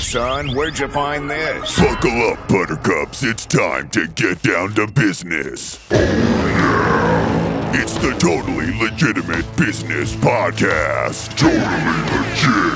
son, where'd you find this? Buckle up, buttercups. It's time to get down to business. Oh, yeah. It's the Totally Legitimate Business Podcast. Totally legit.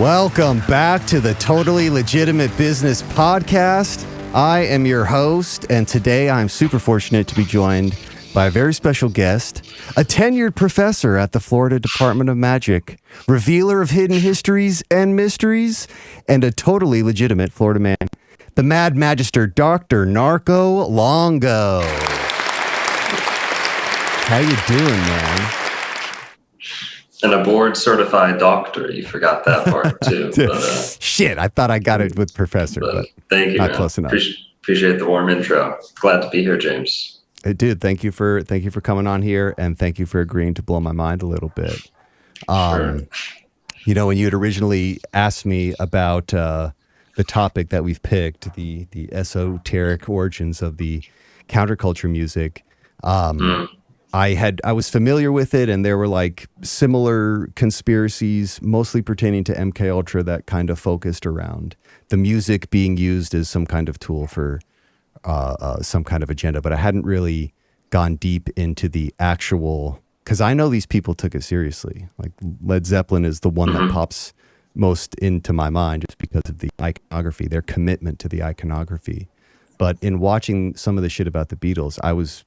Welcome back to the Totally Legitimate Business Podcast. I am your host, and today I'm super fortunate to be joined by a very special guest, a tenured professor at the Florida Department of Magic, revealer of hidden histories and mysteries, and a totally legitimate Florida man, the Mad Magister, Dr. Narco Longo. How you doing, man? And a board-certified doctor. You forgot that part, too. Shit, I thought I got it with professor, but thank you, not man. close enough. Appreciate the warm intro. Glad to be here, James. Hey, dude, thank you for coming on here, and thank you for agreeing to blow my mind a little bit. Sure. You know, when you had originally asked me about the topic that we've picked, the esoteric origins of the counterculture music, I was familiar with it, and there were like similar conspiracies, mostly pertaining to MK Ultra, that kind of focused around the music being used as some kind of tool for some kind of agenda. But I hadn't really gone deep into the actual, because I know these people took it seriously. Like Led Zeppelin is the one that pops most into my mind just because of the iconography, their commitment to the iconography. But in watching some of the shit about the Beatles, I was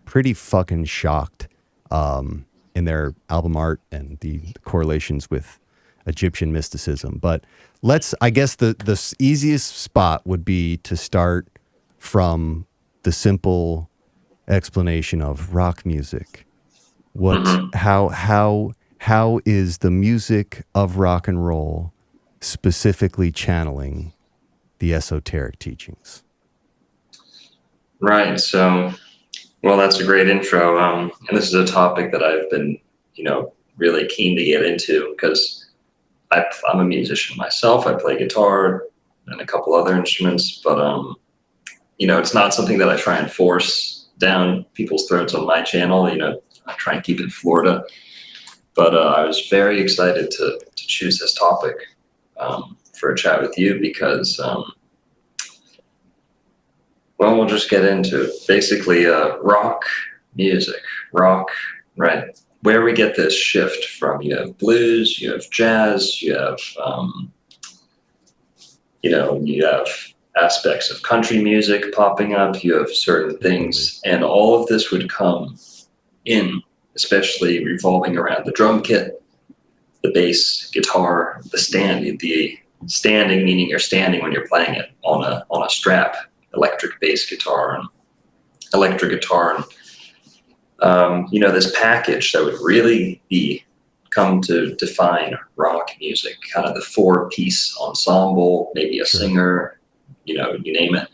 pretty fucking shocked in their album art and the correlations with Egyptian mysticism. But I guess the easiest spot would be to start from the simple explanation of rock music. How is the music of rock and roll specifically channeling the esoteric teachings? Right. So, well, that's a great intro. And this is a topic that I've been, really keen to get into because I'm a musician myself. I play guitar and a couple other instruments, but it's not something that I try and force down people's throats on my channel. I try and keep it in Florida. But I was very excited to choose this topic for a chat with you because, we'll just get into it. Basically, rock music, right? Where we get this shift from. You have blues, you have jazz, you have, you have aspects of country music popping up, you have certain things, and all of this would come in, especially revolving around the drum kit, the bass, guitar, the standing meaning you're standing when you're playing it on a strap, electric bass guitar and electric guitar, and this package that would really come to define rock music, kind of the 4-piece ensemble, maybe a singer, you name it.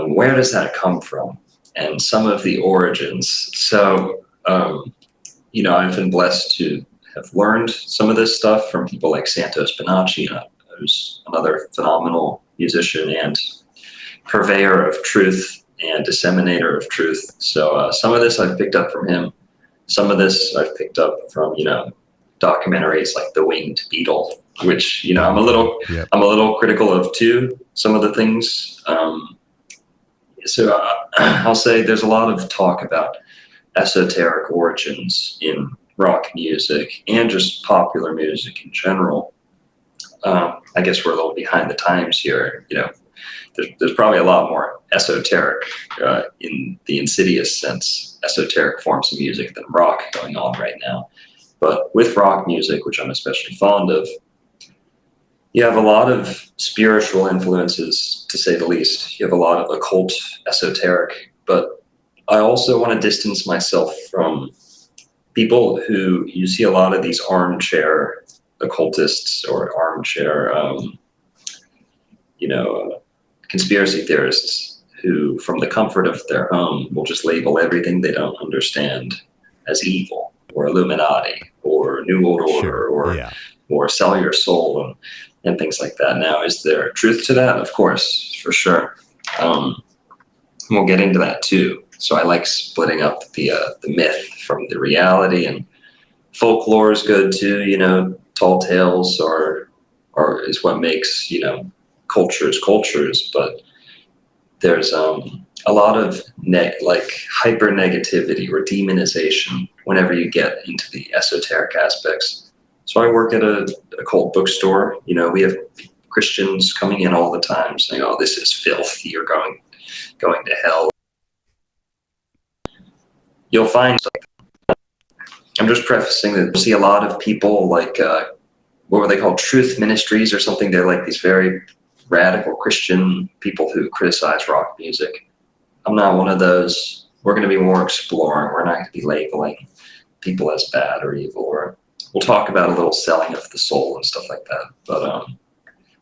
Where does that come from? And some of the origins. So, I've been blessed to have learned some of this stuff from people like Santos Bonacci, who's another phenomenal musician and purveyor of truth and disseminator of truth. So some of this I've picked up from him. Some of this I've picked up from, documentaries like The Winged Beetle, which, I'm a little critical of too, some of the things. So I'll say there's a lot of talk about esoteric origins in rock music and just popular music in general. I guess we're a little behind the times here. There's probably a lot more esoteric, in the insidious sense, esoteric forms of music than rock going on right now. But with rock music, which I'm especially fond of, you have a lot of spiritual influences, to say the least. You have a lot of occult, esoteric, but I also want to distance myself from people who you see a lot of these armchair occultists or armchair, conspiracy theorists who, from the comfort of their home, will just label everything they don't understand as evil or Illuminati or New World Order or sell your soul and things like that. Now, is there truth to that? Of course, for sure. We'll get into that too. So I like splitting up the myth from the reality, and folklore is good too. Tall tales are is what makes, cultures, but there's a lot of hyper negativity or demonization whenever you get into the esoteric aspects. So I work at a occult bookstore. We have Christians coming in all the time saying, "Oh, this is filth. You're going to hell." You'll find, I'm just prefacing that you'll see a lot of people like, what were they called? Truth ministries or something. They're like these very radical Christian people who criticize rock music. I'm not one of those. We're going to be more exploring. We're not going to be labeling people as bad or evil, or we'll talk about a little selling of the soul and stuff like that. But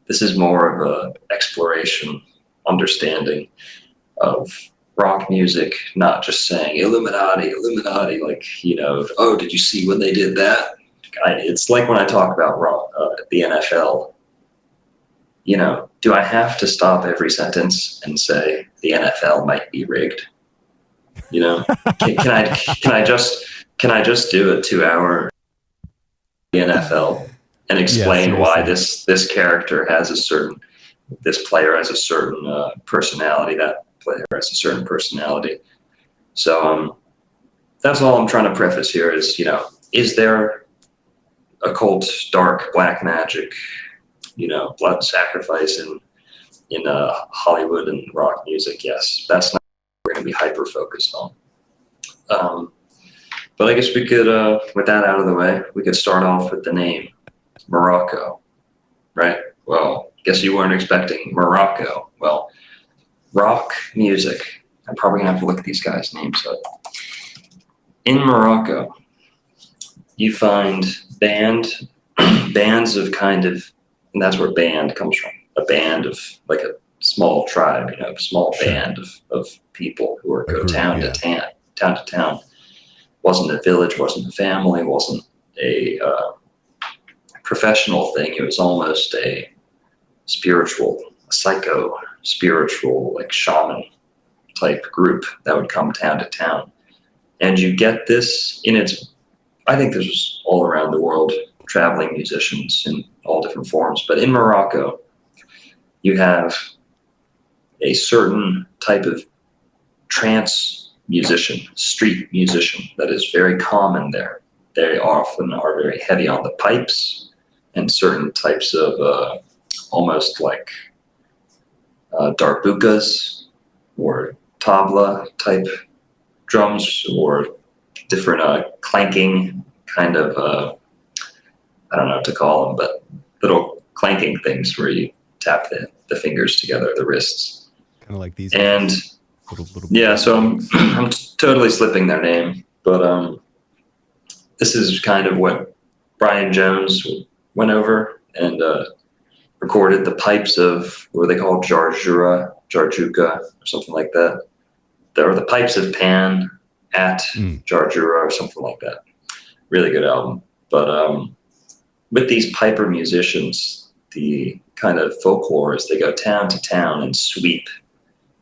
this is more of a exploration, understanding of rock music, not just saying Illuminati, like, oh, did you see when they did that? It's like when I talk about rock, the NFL. Do I have to stop every sentence and say the NFL might be rigged? Can I just do a 2-hour NFL and explain why this character has this player has a certain personality, that player has a certain personality. So that's all I'm trying to preface here is, is there occult, dark, black magic, blood sacrifice in Hollywood and rock music? Yes, that's not what we're going to be hyper focused on. But I guess we could, with that out of the way, we could start off with the name Morocco, right? Well, guess you weren't expecting Morocco. Well, rock music, I'm probably gonna have to look at these guys' names up. In Morocco, you find bands of and that's where band comes from. A band of like a small tribe, a small band of people who go town to town. Wasn't a village, wasn't a family, wasn't a professional thing. It was almost a psycho-spiritual, like shaman type group that would come town to town. And you get this I think this was all around the world, traveling musicians in all different forms. But in Morocco, you have a certain type of trance musician, street musician, that is very common there. They often are very heavy on the pipes and certain types of almost like darbukas or tabla type drums, or different clanking kind of, I don't know what to call them, but little clanking things where you tap the fingers together, the wrists. Kind of like these. And little yeah, so I'm totally slipping their name, but this is kind of what Brian Jones went over and recorded the pipes of, what they call Jarjuka, or something like that. There are the pipes of Pan at Jarjura or something like that. Really good album. But with these piper musicians, the kind of folklore is they go town to town and sweep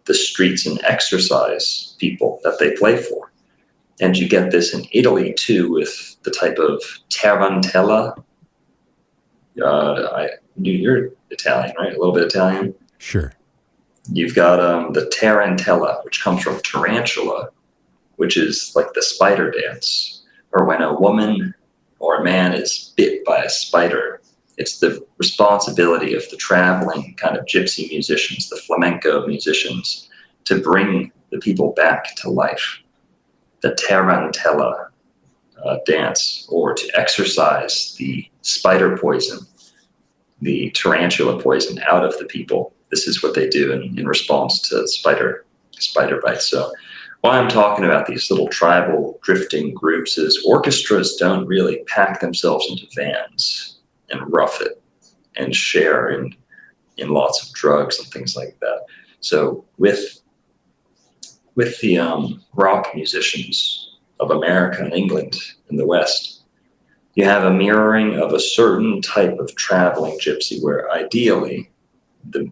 the streets and exercise people that they play for. And you get this in Italy too, with the type of tarantella. You're Italian, right? A little bit Italian? Sure. You've got the tarantella, which comes from tarantula, which is like the spider dance, or when a woman or a man is bit by a spider. It's the responsibility of the traveling kind of gypsy musicians, the flamenco musicians, to bring the people back to life. The tarantella dance, or to exorcise the spider poison, the tarantula poison out of the people. This is what they do in response to spider bites. So why I'm talking about these little tribal drifting groups is orchestras don't really pack themselves into vans and rough it and share in lots of drugs and things like that. So with the rock musicians of America and England and the West, you have a mirroring of a certain type of traveling gypsy, where ideally the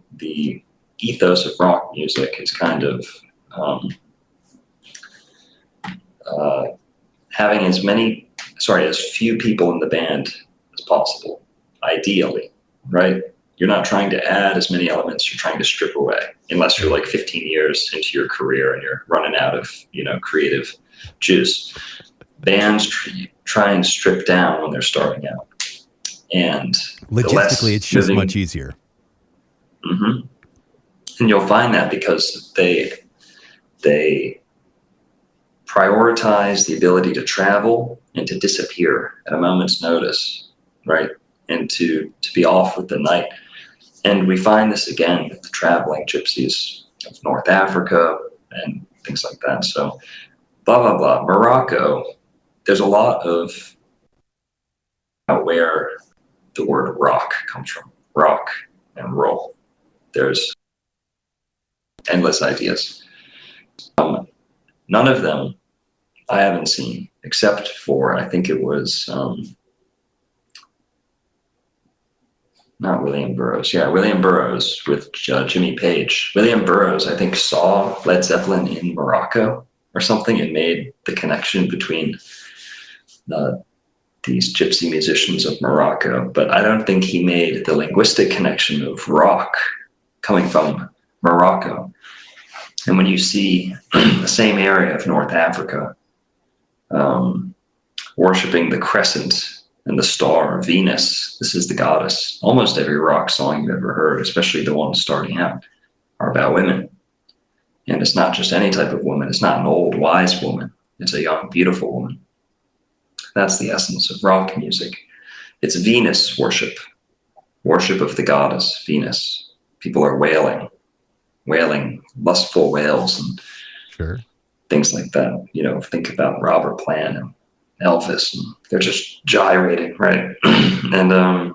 ethos of rock music is kind of having as few people in the band as possible, ideally. right? You're not trying to add as many elements, you're trying to strip away, unless you're like 15 years into your career and you're running out of, creative juice. Bands try and strip down when they're starting out. And logistically, it's just much easier. Mm-hmm. And you'll find that because they prioritize the ability to travel and to disappear at a moment's notice, right? And to be off with the night. And we find this again with the traveling gypsies of North Africa and things like that. So, blah, blah, blah. Morocco, there's a lot of where the word rock comes from. Rock and roll. There's endless ideas. None of them I haven't seen, except for, I think it was... not William Burroughs. Yeah, William Burroughs with Jimmy Page. William Burroughs, I think, saw Led Zeppelin in Morocco or something and made the connection between these gypsy musicians of Morocco. But I don't think he made the linguistic connection of rock coming from Morocco. And when you see the same area of North Africa worshiping the crescent and the star, Venus, this is the goddess. Almost every rock song you've ever heard, especially the ones starting out, are about women. And it's not just any type of woman. It's not an old, wise woman. It's a young, beautiful woman. That's the essence of rock music. It's Venus worship of the goddess, Venus. People are wailing, lustful wails and things like that. Think about Robert Plant and Elvis, and they're just gyrating, right? And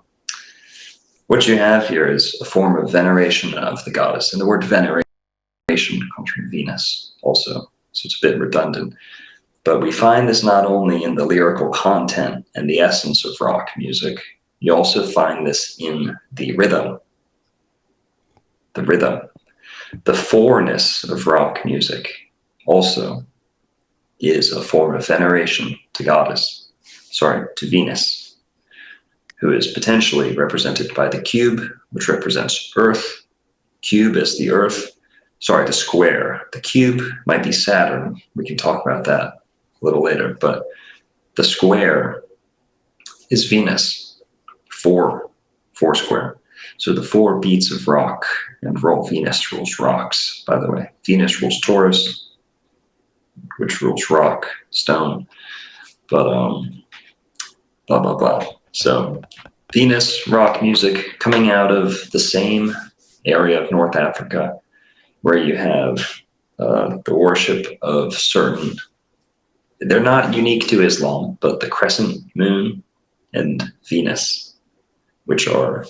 what you have here is a form of veneration of the goddess, and the word veneration comes from Venus also, so it's a bit redundant. But we find this not only in the lyrical content and the essence of rock music, you also find this in the rhythm. The fourness of rock music also is a form of veneration to Venus, who is potentially represented by the cube, which represents Earth. Cube is the Earth. The square. The cube might be Saturn. We can talk about that a little later, but the square is Venus, four square. So the four beats of rock and roll. Venus rules rocks, by the way. Venus rules Taurus, which rules rock, stone, but blah, blah, blah. So Venus, rock music coming out of the same area of North Africa where you have the worship of certain, they're not unique to Islam, but the crescent moon and Venus, which are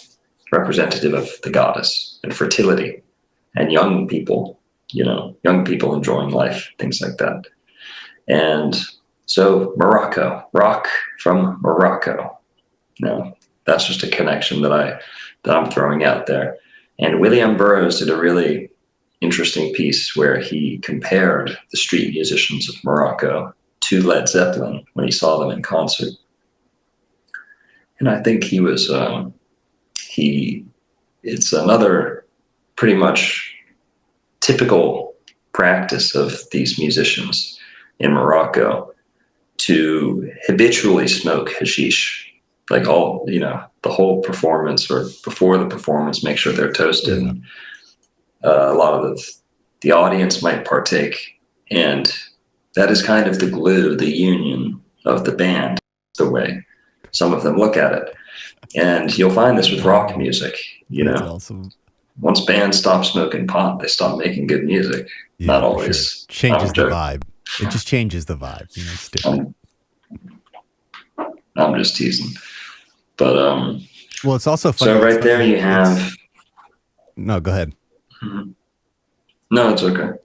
representative of the goddess and fertility and young people, young people enjoying life, things like that. And so Morocco, rock from Morocco. Now, that's just a connection that I'm throwing out there. And William Burroughs did a really interesting piece where he compared the street musicians of Morocco to Led Zeppelin when he saw them in concert. And I think he was, it's another pretty much typical practice of these musicians in Morocco to habitually smoke hashish, like the whole performance or before the performance, make sure they're toasted. Yeah. A lot of the audience might partake, and that is kind of the glue, the union of the band, the way some of them look at it. And you'll find this with rock music, That's awesome. Once bands stop smoking pot, they stop making good music. Yeah, not always. Sure. Changes the vibe. It just changes the vibe. It's different. I'm just teasing. But well, it's also funny. So right there you have. No, go ahead. Mm-hmm. No, it's okay.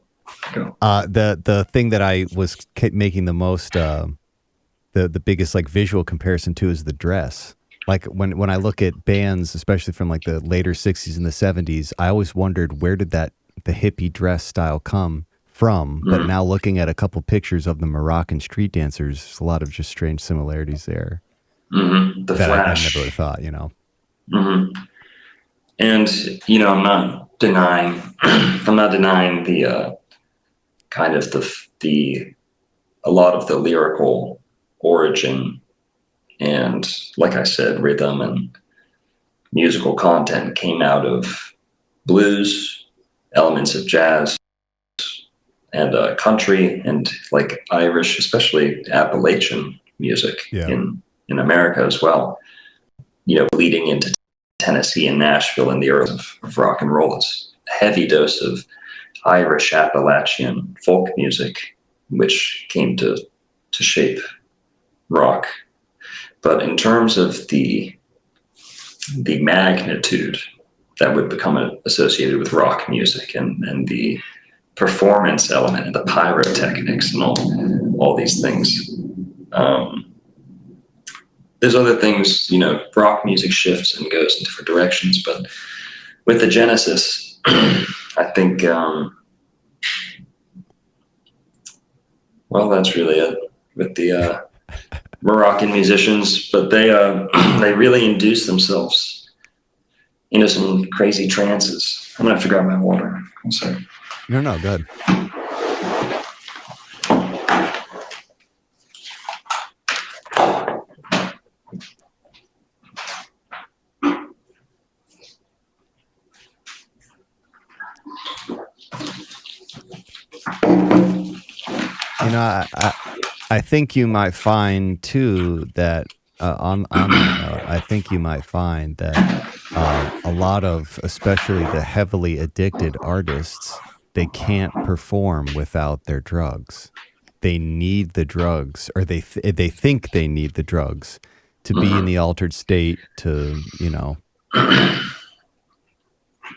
Go. The thing that I was making the most the biggest like visual comparison to is the dress. Like when I look at bands, especially from like the later 60s and the 70s, I always wondered where did the hippie dress style come from. But now looking at a couple pictures of the Moroccan street dancers, there's a lot of just strange similarities there. Mm-hmm. The that flash. I never would have thought, Mm-hmm. And, I'm not denying, the kind of a lot of the lyrical origin and, like I said, rhythm and musical content came out of blues, elements of jazz, and country, and like Irish, especially Appalachian music in America as well. Bleeding into Tennessee and Nashville in the earth of rock and roll. It's a heavy dose of Irish Appalachian folk music, which came to shape rock. But in terms of the magnitude that would become associated with rock music and the performance element and the pyrotechnics and all these things. There's other things, rock music shifts and goes in different directions, but with the genesis, I think, that's really it with the Moroccan musicians, but they really induce themselves into some crazy trances. I'm gonna have to grab my water. I'm sorry. No, go ahead. I think you might find too that on that note, I think you might find that a lot of, especially the heavily addicted artists, they can't perform without their drugs. They need the drugs, or they think they need the drugs to be in the altered state to,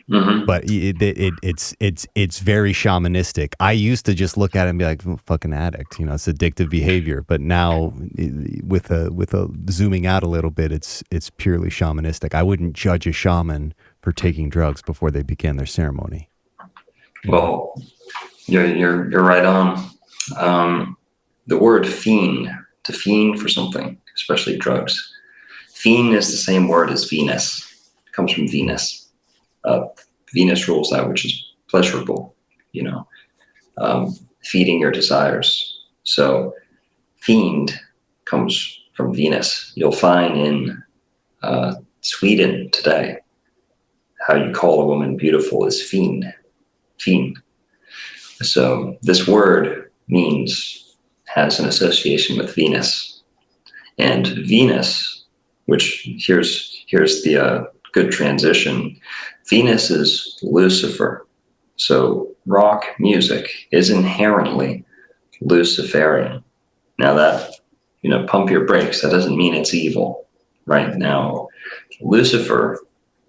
Mm-hmm. But it's very shamanistic. I used to just look at it and be like, fucking addict, it's addictive behavior. But now, with a zooming out a little bit, it's purely shamanistic. I wouldn't judge a shaman for taking drugs before they began their ceremony. Well, you're right on. The word fiend, to fiend for something, especially drugs. Fiend is the same word as Venus. It comes from Venus. Venus rules that which is pleasurable, feeding your desires. So fiend comes from Venus. You'll find in Sweden today, how you call a woman beautiful is fiend. So this word has an association with Venus. And Venus, which here's the good transition. Venus is Lucifer. So rock music is inherently Luciferian. Now that, pump your brakes, that doesn't mean it's evil. Right now, Lucifer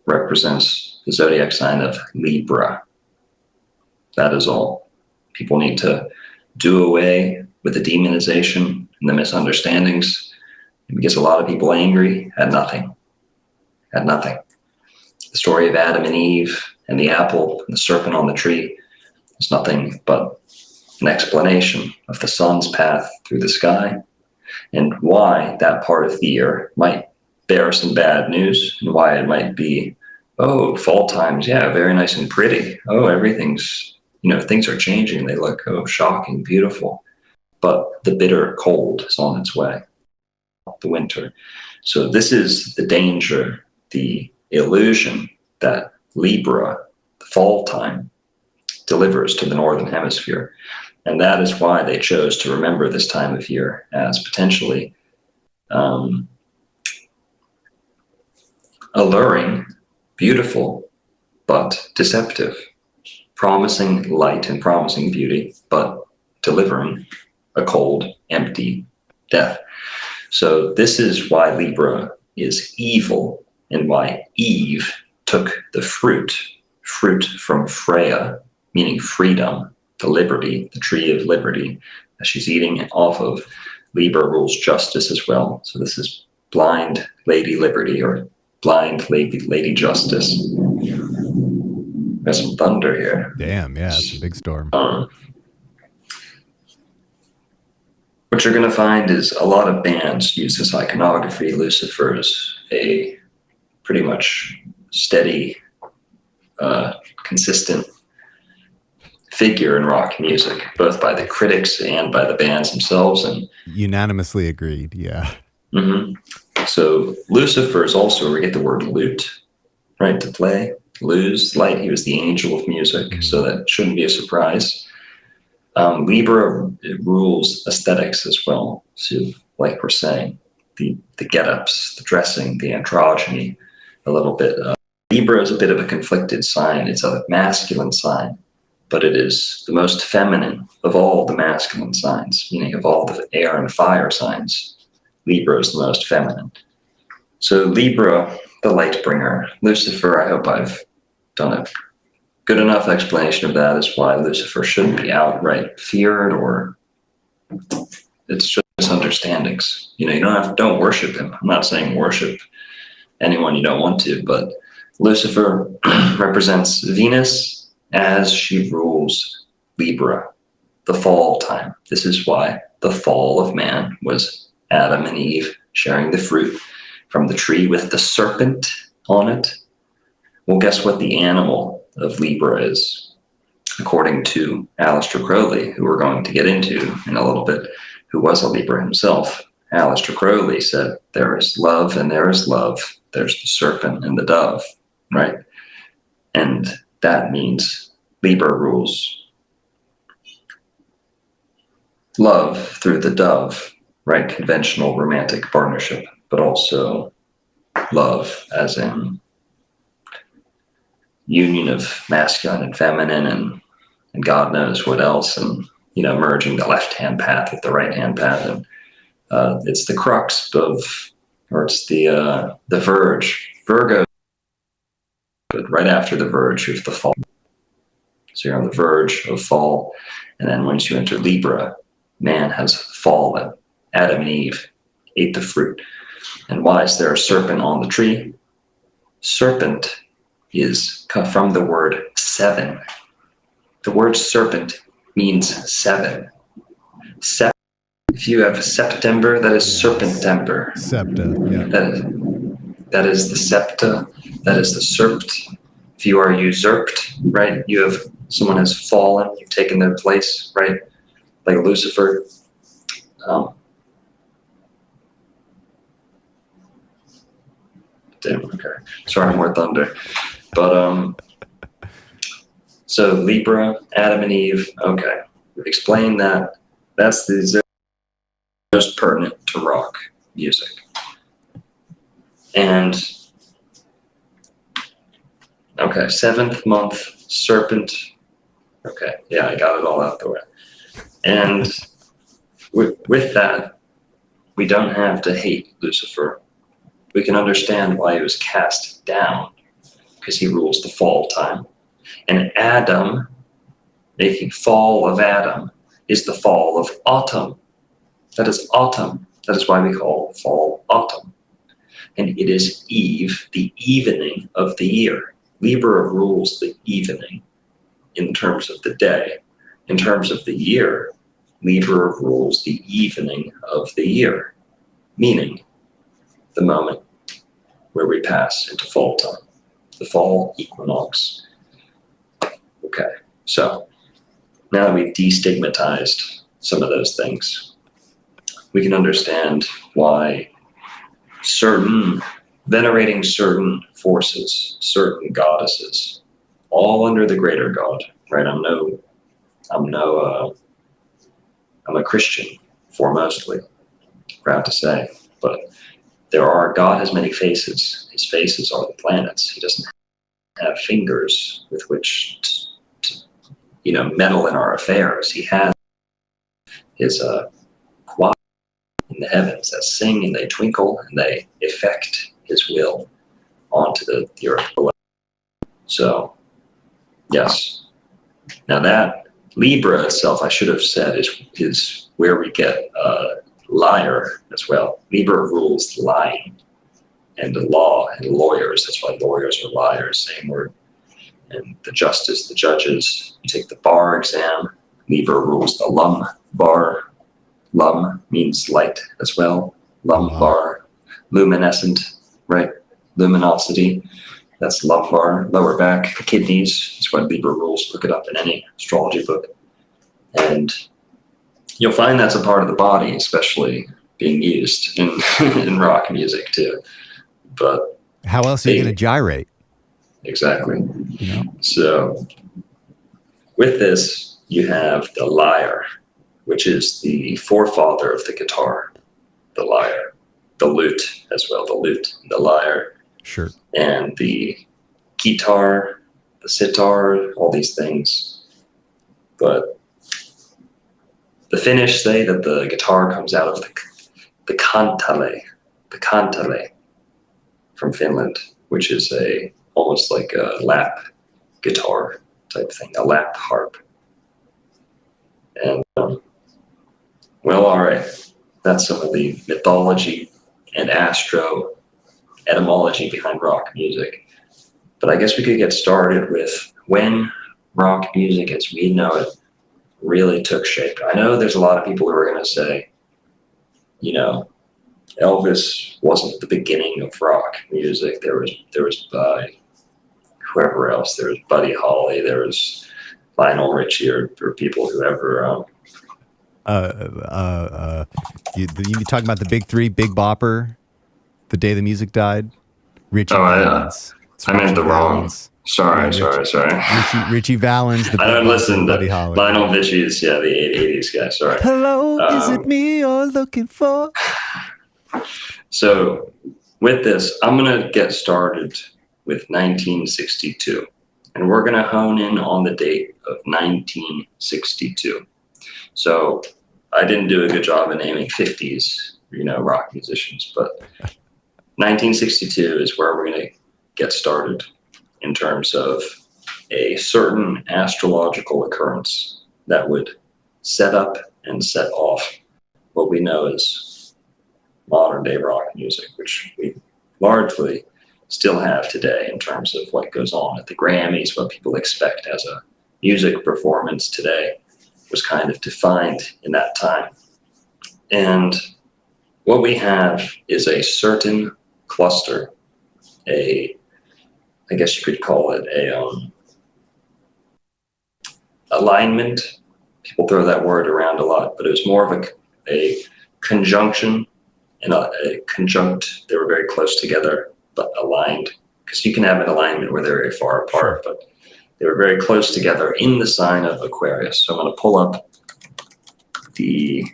represents the zodiac sign of Libra. That is all. People need to do away with the demonization and the misunderstandings. It gets a lot of people angry at nothing. The story of Adam and Eve and the apple and the serpent on the tree is nothing but an explanation of the sun's path through the sky and why that part of the year might bear some bad news and why it might be, fall times, yeah, very nice and pretty. Everything's, things are changing. They look, shocking, beautiful. But the bitter cold is on its way, the winter. So this is the danger, the illusion that Libra, the fall time, delivers to the northern hemisphere. And that is why they chose to remember this time of year as potentially alluring, beautiful, but deceptive, promising light and promising beauty, but delivering a cold, empty death. So this is why Libra is evil and why Eve took the fruit from Freya, meaning freedom, the liberty, the tree of liberty, that she's eating off of. Libra rules justice as well. So this is blind Lady Liberty or blind Lady Justice. There's some thunder here. Damn, yeah, it's a big storm. What you're going to find is a lot of bands use this iconography. Lucifer is a pretty much steady consistent figure in rock music, both by the critics and by the bands themselves. And unanimously agreed. Yeah. Mm-hmm. So Lucifer is also where we get the word lute, right? To play, lose, light. He was the angel of music, Mm-hmm. so that shouldn't be a surprise. Libra rules aesthetics as well. So, like we're saying, the get-ups, the dressing, the androgyny, a little bit. Libra is a bit of a conflicted sign. It's a masculine sign, but it is the most feminine of all the masculine signs, meaning of all the air and fire signs. Libra is the most feminine. So Libra, the light bringer. Lucifer, I hope I've done a good enough explanation of that as why Lucifer shouldn't be outright feared, or it's just misunderstandings. You know, don't worship him. I'm not saying worship anyone you don't want to, but Lucifer represents Venus as she rules Libra, the fall time. This is why the fall of man was Adam and Eve sharing the fruit from the tree with the serpent on it. Well, guess what the animal of Libra is, according to Aleister Crowley, who we're going to get into in a little bit, who was a Libra himself. Aleister Crowley said, there is love and there is love. There's the serpent and the dove, right? And that means Libra rules love through the dove, right? Conventional romantic partnership, but also love as in union of masculine and feminine and God knows what else, and, you know, merging the left-hand path with the right-hand path. And it's the crux of, or it's the verge. Virgo, but right after the verge of the fall. So you're on the verge of fall, and then once you enter Libra, man has fallen. Adam and Eve ate the fruit. And why is there a serpent on the tree? Serpent is from the word seven. The word serpent means seven. If you have September, that is Serpentember. Septa, yeah. That is the septa. That is the serpt. If you are usurped, right? Someone has fallen. You've taken their place, right? Like Lucifer. Damn. Okay. Sorry, more thunder. But so Libra, Adam and Eve. Okay, we've explained that. That's the most pertinent to rock music. And okay, 7th month, serpent. Okay, yeah, I got it all out the way. And with that, we don't have to hate Lucifer. We can understand why he was cast down, because he rules the fall time. And Adam, making fall of Adam, is the fall of autumn. That is autumn. That is why we call fall autumn. And it is Eve, the evening of the year. Libra rules the evening in terms of the day. In terms of the year, Libra rules the evening of the year, meaning the moment where we pass into fall time, the fall equinox. Okay, so now that we've destigmatized some of those things, we can understand why venerating certain forces, certain goddesses, all under the greater God, right? I'm a Christian foremostly, proud to say, but God has many faces. His faces are the planets. He doesn't have fingers with which to meddle in our affairs. He has his choir in the heavens that sing and they twinkle and they effect his will onto the earth below. So, yes. Now that Libra itself, I should have said, is where we get liar as well. Libra rules lying and the law and lawyers. That's why lawyers are liars, same word. And the justice, the judges. You take the bar exam. Libra rules the lum bar. Lum means light as well. Lum bar, luminescent, right? Luminosity. That's lumbar, lower back, the kidneys. It's what Libra rules. Look it up in any astrology book. And you'll find that's a part of the body, especially being used in, in rock music too. But how else are you going to gyrate? Exactly. You know? So with this, you have the lyre, which is the forefather of the guitar, the lyre, the lute as well, the lute, the lyre, sure, and the guitar, the sitar, all these things. But the Finnish say that the guitar comes out of the kantele from Finland, which is almost like a lap guitar type thing, a lap harp. And well, all right, that's some of the mythology and astro etymology behind rock music. But I guess we could get started with when rock music as we know it really took shape. I know there's a lot of people who are going to say, you know, Elvis wasn't the beginning of rock music. There was whoever else. There was Buddy Holly. There was Lionel Richie, or people whoever. You talking about the big three, Big Bopper, The Day the Music Died, Richie Valens. I meant the wrong. Sorry. Richie Valens. I don't listen to Lionel Richie's, the 80s guy. Sorry. Hello, is it me you're looking for? So with this, I'm going to get started with 1962. And we're going to hone in on the date of 1962. So I didn't do a good job of naming 50s, rock musicians, but 1962 is where we're going to get started in terms of a certain astrological occurrence that would set up and set off what we know as modern day rock music, which we largely still have today in terms of what goes on at the Grammys, what people expect as a music performance today was kind of defined in that time. And what we have is a certain cluster, I guess you could call it alignment. People throw that word around a lot, but it was more of a conjunction and a conjunct. They were very close together, but aligned, because you can have an alignment where they're very far apart, but they were very close together in the sign of Aquarius. So I'm going to pull up the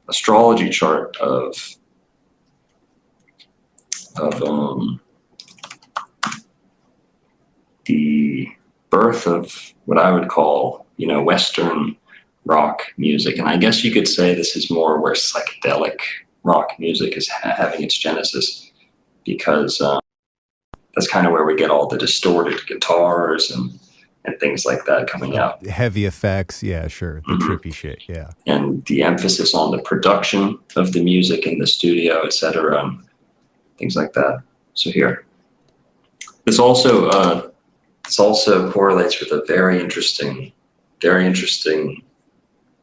astrology chart of the birth of what I would call, Western rock music. And I guess you could say this is more where psychedelic rock music is having its genesis, because that's kind of where we get all the distorted guitars and things like that coming out. Heavy effects, yeah, sure. The trippy shit, yeah. And the emphasis on the production of the music in the studio, etc., things like that. So here, this also correlates with a very interesting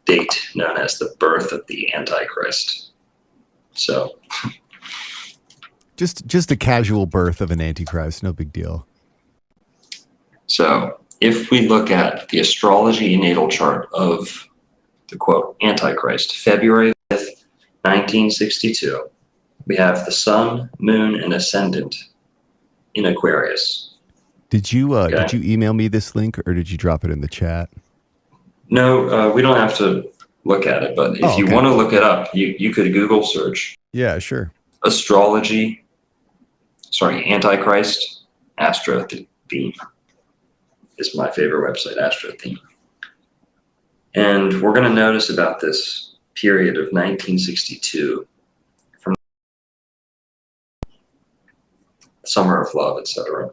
date known as the birth of the Antichrist. So, just a casual birth of an Antichrist, no big deal. So, if we look at the astrology natal chart of the quote Antichrist, February 5th, 1962, we have the sun, moon, and ascendant in Aquarius. Did you email me this link, or did you drop it in the chat? No, we don't have to look at it, but if you want to look it up, you could Google search. Yeah, sure. Antichrist, Astro Theme is my favorite website, Astro Theme. And we're going to notice about this period of 1962 from Summer of Love, etc.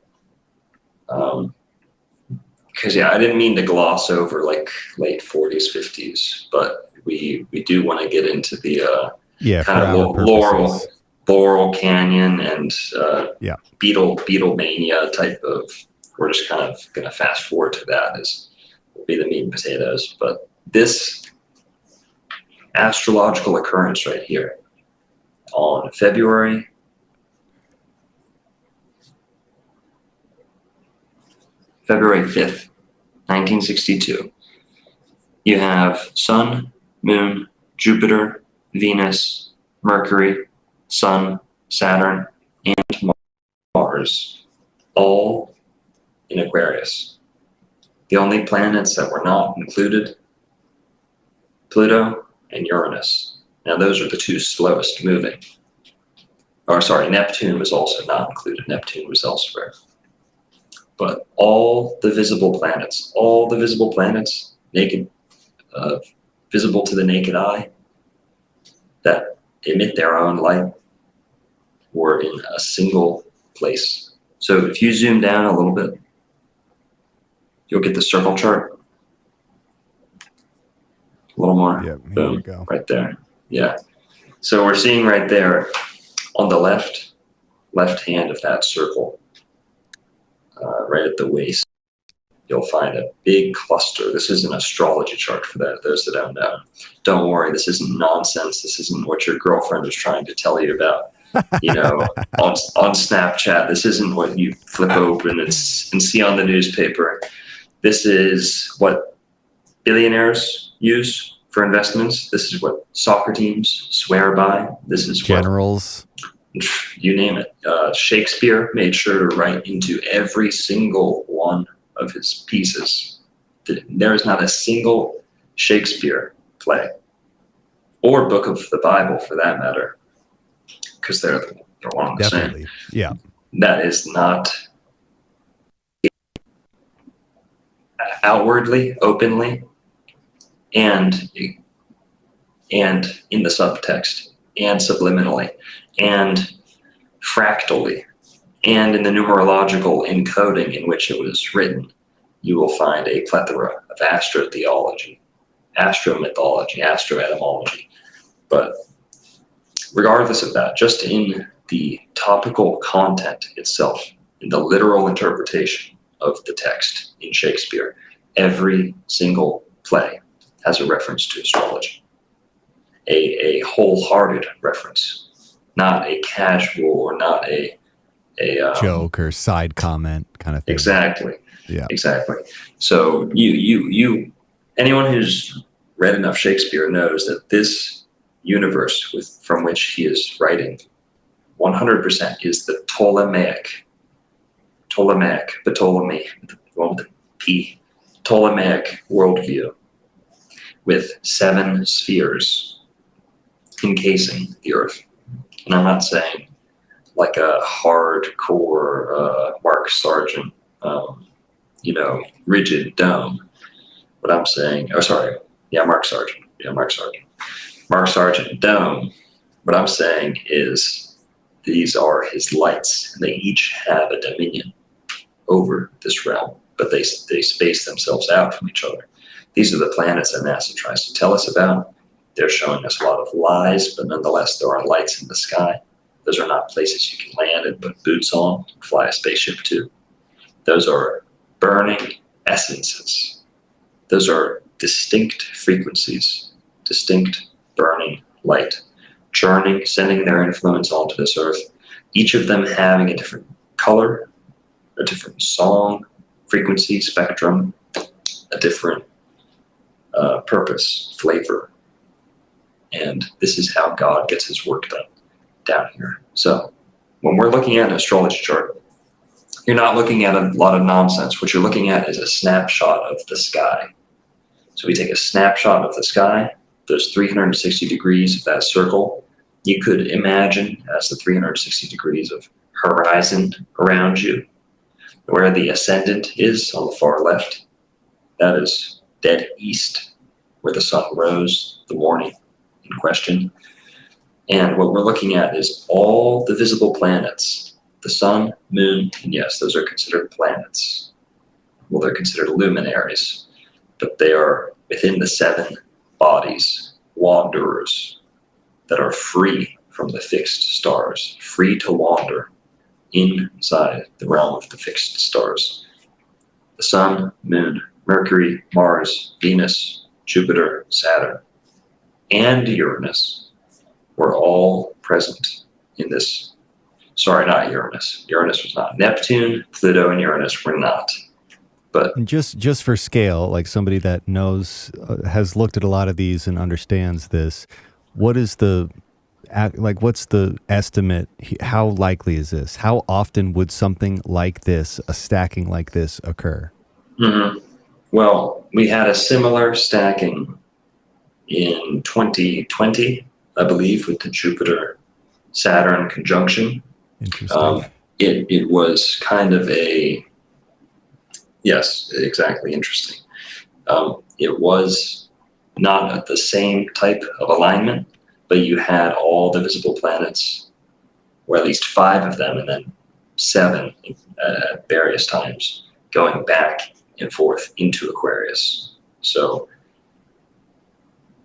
Because I didn't mean to gloss over like late 40s, 50s, but we do want to get into the kind of Laurel Canyon and Beatlemania type of. We're just kind of going to fast forward to that as will be the meat and potatoes. But this astrological occurrence right here on February February 5th, 1962. You have Sun, Moon, Jupiter, Venus, Mercury, Sun, Saturn, and Mars, all in Aquarius. The only planets that were not included, Pluto and Uranus. Now those are the two slowest moving. Or sorry, Neptune was also not included. Neptune was elsewhere. But all the visible planets, naked, visible to the naked eye, that emit their own light, were in a single place. So if you zoom down a little bit, you'll get the circle chart. A little more. Yeah, here Boom, we go. right there. Yeah. So we're seeing right there on the left hand of that circle, right at the waist, you'll find a big cluster. This is an astrology chart for those that don't know. Don't worry, this isn't nonsense. This isn't what your girlfriend is trying to tell you about, on Snapchat. This isn't what you flip open and see on the newspaper. This is what billionaires use for investments. This is what soccer teams swear by. This is generals. You name it. Shakespeare made sure to write into every single one of his pieces. There is not a single Shakespeare play or book of the Bible, for that matter, because they're one and the Definitely. same. Yeah. That is not outwardly, openly, and in the subtext, and subliminally, and fractally, and in the numerological encoding in which it was written. You will find a plethora of astrotheology, astromythology, astroetymology. But regardless of that, just in the topical content itself, in the literal interpretation of the text in Shakespeare, every single play has a reference to astrology. A wholehearted reference, not a casual or not a joke or side comment kind of thing. Exactly. Yeah. Exactly. So you anyone who's read enough Shakespeare knows that this universe from which he is writing 100% is the Ptolemaic, the one with the P, Ptolemaic worldview, with 7 spheres encasing the Earth. And I'm not saying like a hardcore Mark Sargent, rigid dome. What I'm saying, Mark Sargent dome. What I'm saying is these are his lights, and they each have a dominion over this realm, but they space themselves out from each other. These are the planets that NASA tries to tell us about. They're showing us a lot of lies, but nonetheless, there are lights in the sky. Those are not places you can land and put boots on and fly a spaceship to. Those are burning essences. Those are distinct frequencies, distinct burning light, churning, sending their influence onto this earth, each of them having a different color, a different song, frequency, spectrum, a different purpose, flavor. And this is how God gets his work done down here. So when we're looking at an astrology chart, you're not looking at a lot of nonsense. What you're looking at is a snapshot of the sky. So we take a snapshot of the sky, those 360 degrees of that circle. You could imagine as the 360 degrees of horizon around you, where the ascendant is on the far left. That is dead east, where the sun rose the morning in question. And what we're looking at is all the visible planets, the sun, moon, and yes, those are considered planets. Well, they're considered luminaries, but they are within the 7 bodies, wanderers that are free from the fixed stars, free to wander inside the realm of the fixed stars. The sun, moon, Mercury, Mars, Venus, Jupiter, Saturn, and Uranus were all present in this. Sorry, not Uranus. Uranus was not. Neptune, Pluto, and Uranus were not. But And just for scale, like somebody that knows, has looked at a lot of these and understands this, what's the estimate? How likely is this? How often would something like this, a stacking like this, occur? mhm. Well, we had a similar stacking in 2020, I believe, with the Jupiter-Saturn conjunction. Interesting. It was kind of yes, exactly, interesting. It was not the same type of alignment, but you had all the visible planets, or at least 5 of them, and then 7 at various times, going back and forth into Aquarius. So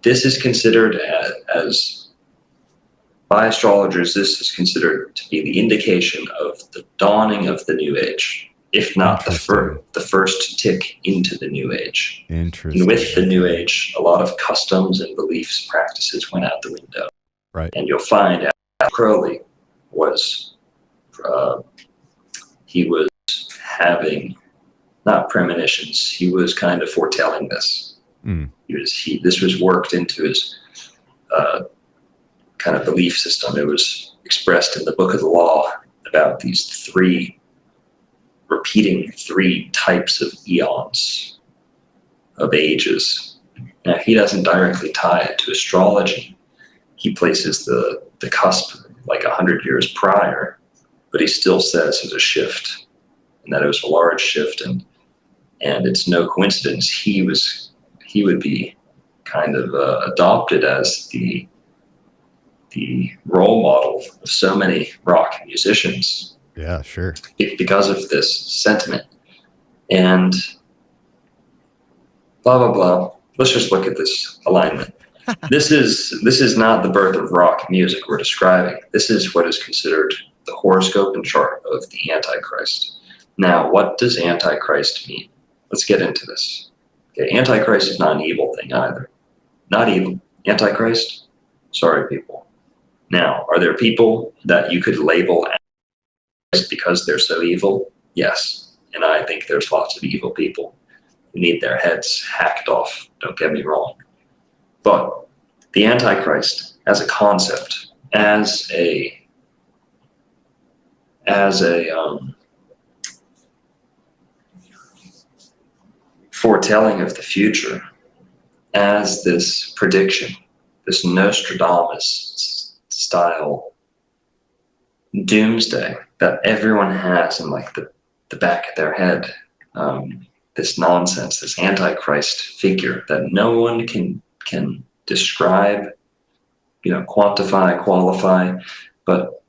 this is considered as by astrologers, this is considered to be the indication of the dawning of the New Age, if not the first tick into the New Age. Interesting. And with the New Age, a lot of customs and beliefs, practices went out the window. Right. And you'll find out Crowley was, he was having, not premonitions, he was kind of foretelling this. This was worked into his kind of belief system. It was expressed in the Book of the Law about these repeating 3 types of eons, of ages. Now, he doesn't directly tie it to astrology. He places the cusp like 100 years prior, but he still says it's a shift, and that it was a large shift, and it's no coincidence he would be kind of adopted as the role model of so many rock musicians. Yeah, sure. Because of this sentiment. And blah, blah, blah. Let's just look at this alignment. This is not the birth of rock music we're describing. This is what is considered the horoscope and chart of the Antichrist. Now, what does Antichrist mean? Let's get into this. Okay, Antichrist is not an evil thing either. Not evil. Antichrist? Sorry, people. Now, are there people that you could label Antichrist because they're so evil? Yes. And I think there's lots of evil people who need their heads hacked off. Don't get me wrong. But the Antichrist as a concept, as a foretelling of the future, as this prediction, this Nostradamus style doomsday that everyone has in like the back of their head, this nonsense, this Antichrist figure that no one can describe, quantify, qualify, but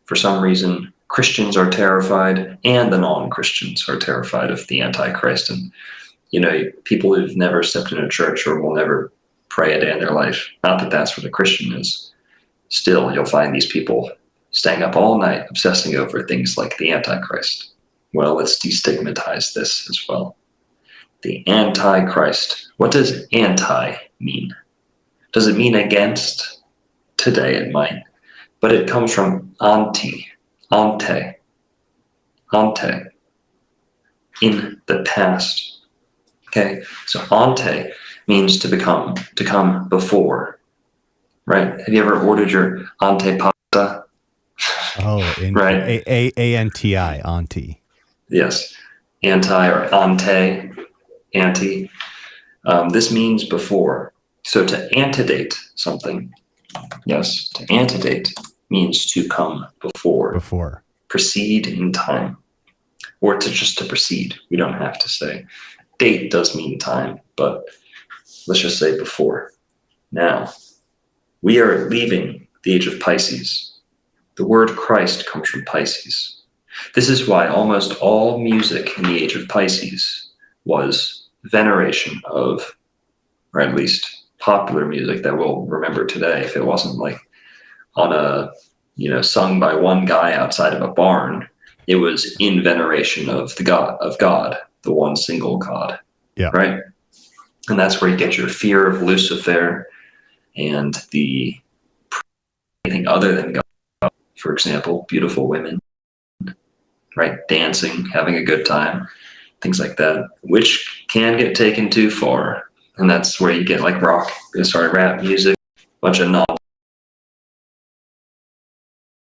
for some reason Christians are terrified and the non-Christians are terrified of the Antichrist. And people who've never stepped in a church or will never pray a day in their life, not that that's what a Christian is, still you'll find these people staying up all night obsessing over things like the Antichrist. Well, let's destigmatize this as well. The Antichrist. What does anti mean? Does it mean against? Today it might. But it comes from ante, in the past. Okay, so ante means to come before, right? Have you ever ordered your ante pasta? Oh, right. A-N-T-I, auntie. Yes, anti or ante. This means before. So to antedate something, yes, to antedate means to come before. Before. Proceed in time. Or to proceed. We don't have to say. Date does mean time, but let's just say before. Now, we are leaving the age of Pisces. The word Christ comes from Pisces. This is why almost all music in the age of Pisces was veneration of, or at least popular music that we'll remember today. If it wasn't like on sung by one guy outside of a barn, it was in veneration of God, the one single God. Yeah. Right? And that's where you get your fear of Lucifer and the anything other than God. For example, beautiful women, right? Dancing, having a good time. things like that, which can get taken too far. And that's where you get like rap music, a bunch of non.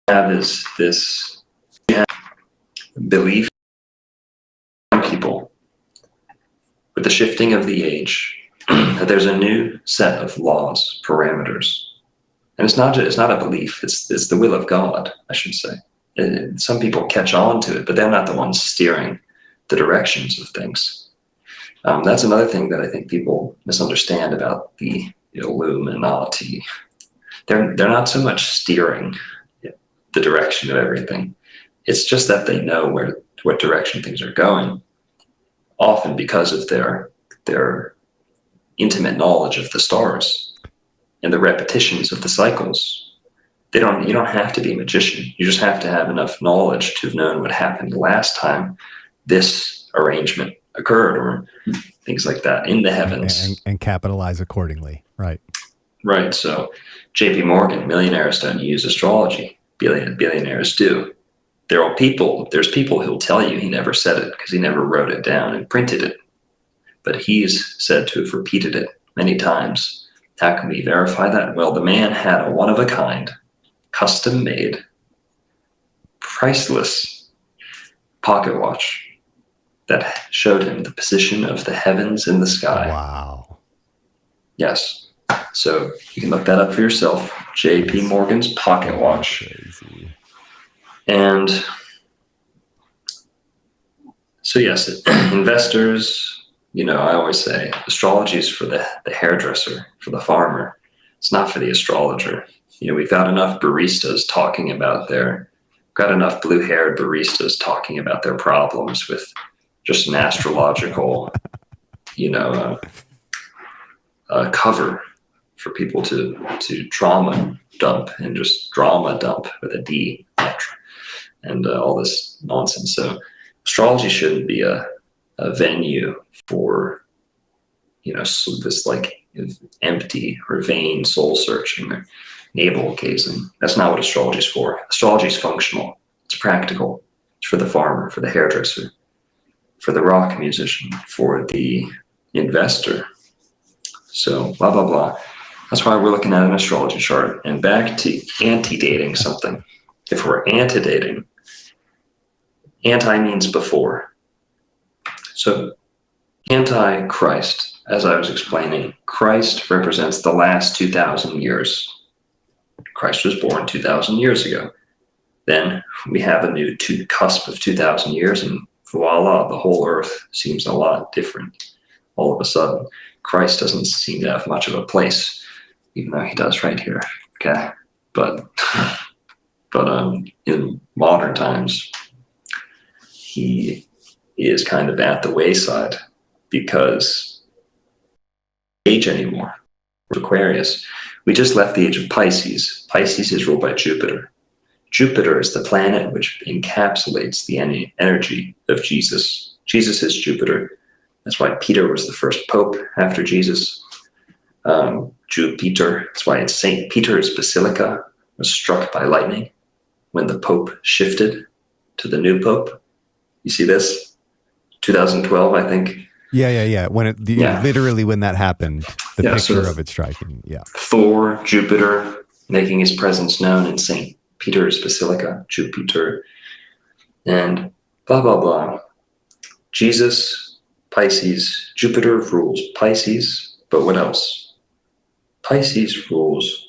Have is this belief in people with the shifting of the age that there's a new set of laws, parameters. And it's not a belief, it's the will of God, I should say. Some people catch on to it, but they're not the ones steering the directions of things. That's another thing that I think people misunderstand about the Illuminati. They're not so much steering the direction of everything. It's just that they know what direction things are going, often because of their intimate knowledge of the stars and the repetitions of the cycles. You don't have to be a magician. You just have to have enough knowledge to have known what happened last time this arrangement occurred, or things like that in the heavens. And capitalize accordingly. Right. Right. So JP Morgan, millionaires don't use astrology. Billionaires do. There's people who'll tell you he never said it because he never wrote it down and printed it. But he's said to have repeated it many times. How can we verify that? Well, the man had a one-of-a-kind, custom-made, priceless pocket watch that showed him the position of the heavens in the sky. Wow. Yes. So you can look that up for yourself. JP Morgan's pocket watch. Crazy. And so yes, investors, I always say astrology is for the hairdresser, for the farmer. It's not for the astrologer. We've got enough baristas talking about got enough blue-haired baristas talking about their problems with just an astrological, cover for people to trauma dump and just drama dump with a D, and all this nonsense. So astrology shouldn't be a venue for, this like empty or vain soul searching or navel gazing. That's not what astrology is for. Astrology is functional. It's practical. It's for the farmer, for the hairdresser, for the rock musician, for the investor. So blah, blah, blah. That's why we're looking at an astrology chart. And back to antedating something. If we're antedating, anti means before. So anti-Christ, as I was explaining, Christ represents the last 2,000 years. Christ was born 2,000 years ago. Then we have a new cusp of 2,000 years, and voila, the whole earth seems a lot different all of a sudden. Christ doesn't seem to have much of a place, even though he does right here. Okay. But in modern times, he is kind of at the wayside because age anymore. Aquarius. We just left the age of Pisces. Pisces is ruled by Jupiter. Jupiter is the planet which encapsulates the energy of Jesus. Jesus is Jupiter. That's why Peter was the first pope after Jesus. Jupiter. That's why it's St. Peter's Basilica was struck by lightning when the pope shifted to the new pope. You see this? 2012, I think. Yeah. Literally when that happened, the picture of it striking. Yeah. Thor, Jupiter, making his presence known in St. Peter's Basilica, Jupiter, and blah, blah, blah. Jesus, Pisces, Jupiter rules Pisces, but what else? Pisces rules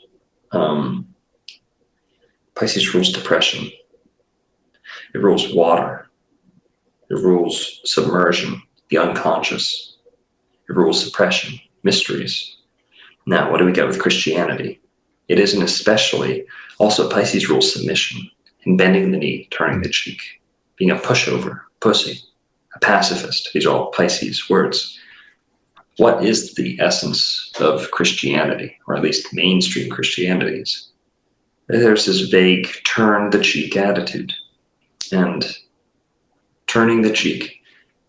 depression. It rules water. It rules submersion, the unconscious. It rules suppression, mysteries. Now, what do we get with Christianity? It isn't especially. Also, Pisces rules submission and bending the knee, turning the cheek, being a pushover, pussy, a pacifist. These are all Pisces words. What is the essence of Christianity, or at least mainstream Christianity? There's this vague turn the cheek attitude. And turning the cheek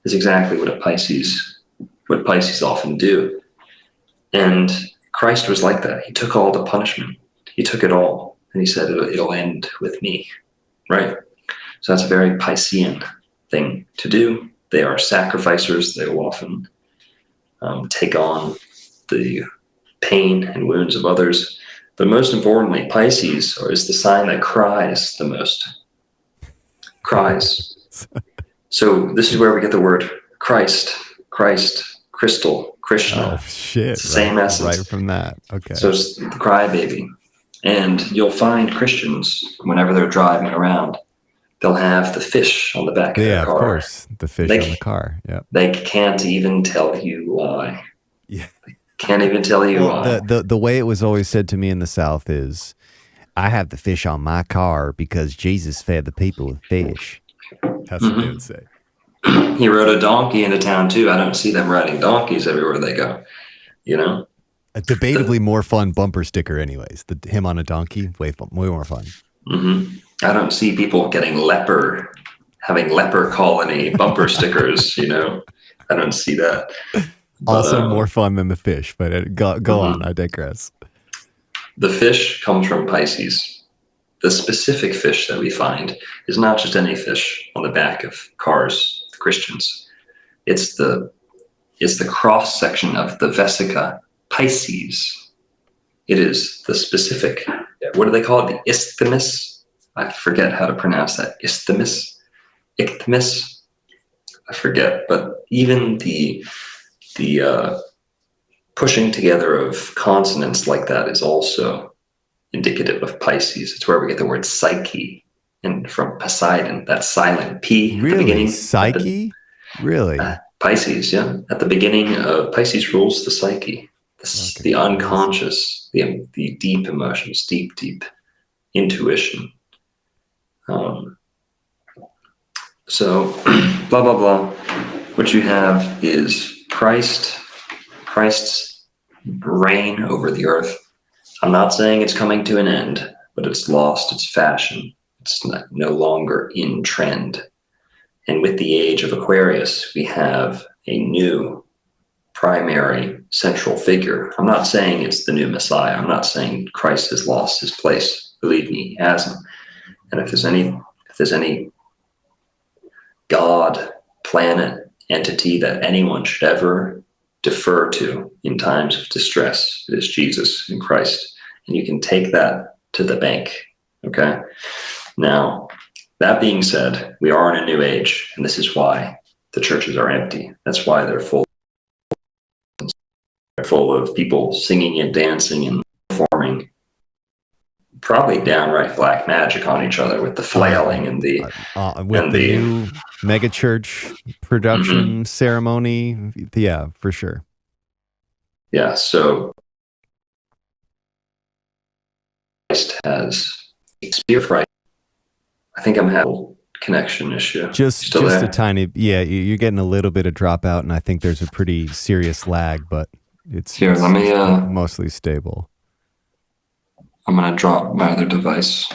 is exactly what Pisces often do. And Christ was like that. He took all the punishment. He took it all. And he said, it'll end with me. Right? So that's a very Piscean thing to do. They are sacrificers. They will often take on the pain and wounds of others. But most importantly, Pisces is the sign that cries the most. Cries. So this is where we get the word Christ, crystal, Krishna. Oh, shit. It's the same essence. Right from that. Okay. So it's the crybaby. And you'll find Christians, whenever they're driving around, they'll have the fish on the back of their car. Yeah, of course. The fish on the car. Yeah. They can't even tell you why. Yeah. They can't even tell you why. The way it was always said to me in the South is, I have the fish on my car because Jesus fed the people with fish. That's what they would say. He rode a donkey into town too. I don't see them riding donkeys everywhere they go. You know? A debatably more fun bumper sticker anyways. Him on a donkey, way more fun. Mm-hmm. I don't see people having leper colony bumper stickers, you know? I don't see that. Also more fun than the fish, but go on, I digress. The fish comes from Pisces. The specific fish that we find is not just any fish on the back of cars, the Christians. It's the cross section of the Vesica Pisces. It is the specific, what do they call it? The isthmus? I forget how to pronounce that. Isthmus? I forget, but even the pushing together of consonants like that is also indicative of Pisces. It's where we get the word psyche, and from Poseidon, that silent P at the beginning. Psyche? Really? Pisces, yeah. At the beginning of Pisces rules the psyche, the unconscious, the deep emotions, deep intuition. So, blah, blah, blah. What you have is Christ's reign over the earth. I'm not saying it's coming to an end, but it's lost its fashion. It's no longer in trend. And with the age of Aquarius, we have a new primary central figure. I'm not saying it's the new Messiah. I'm not saying Christ has lost his place. Believe me, he hasn't. And if there's any God, planet, entity that anyone should ever defer to in times of distress, it is Jesus and Christ. And you can take that to the bank. Okay? Now, that being said, we are in a new age, and this is why the churches are empty. That's why they're full of people singing and dancing and performing probably downright black magic on each other with the flailing and the new megachurch production ceremony. Yeah, for sure. Yeah, so Christ has spear fright. I think I'm having a connection issue. Just a tiny, you're getting a little bit of dropout, and I think there's a pretty serious lag, but it's mostly stable. I'm going to drop my other device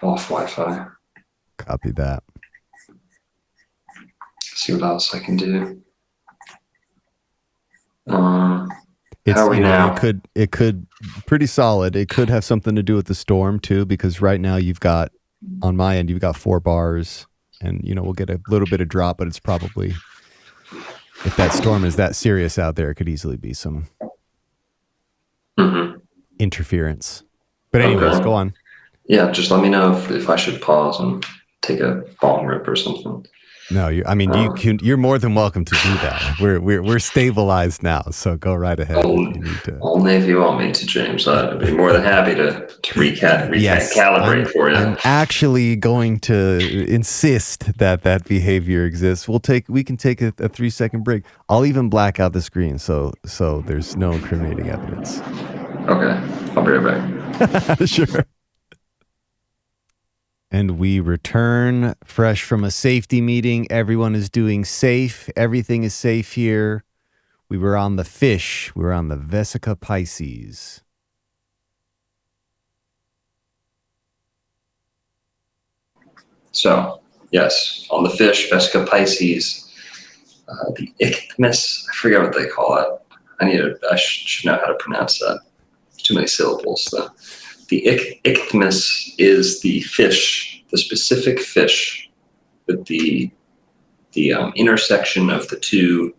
off Wi-Fi. Copy that. See what else I can do. How are we now? It could pretty solid. It could have something to do with the storm too, because right now on my end, you've got 4 bars, and we'll get a little bit of drop, but it's probably, if that storm is that serious out there, it could easily be some interference. But anyways, go on. Yeah, just let me know if I should pause and take a bong rip or something. No, you're more than welcome to do that. We're stabilized now, so go right ahead. Only if you want me to, James. I'd be more than happy to recalibrate for you. I'm actually going to insist that behavior exists. We can take a 3-second break. I'll even black out the screen so there's no incriminating evidence. Okay, I'll be right back. Sure. And we return fresh from a safety meeting. Everyone is doing safe. Everything is safe here. We were on the fish. We were on the Vesica Pisces. So, yes, on the fish, Vesica Pisces, the isthmus, I forget what they call it. I should know how to pronounce that. There's too many syllables, though. The isthmus is the fish, the specific fish with the intersection of the two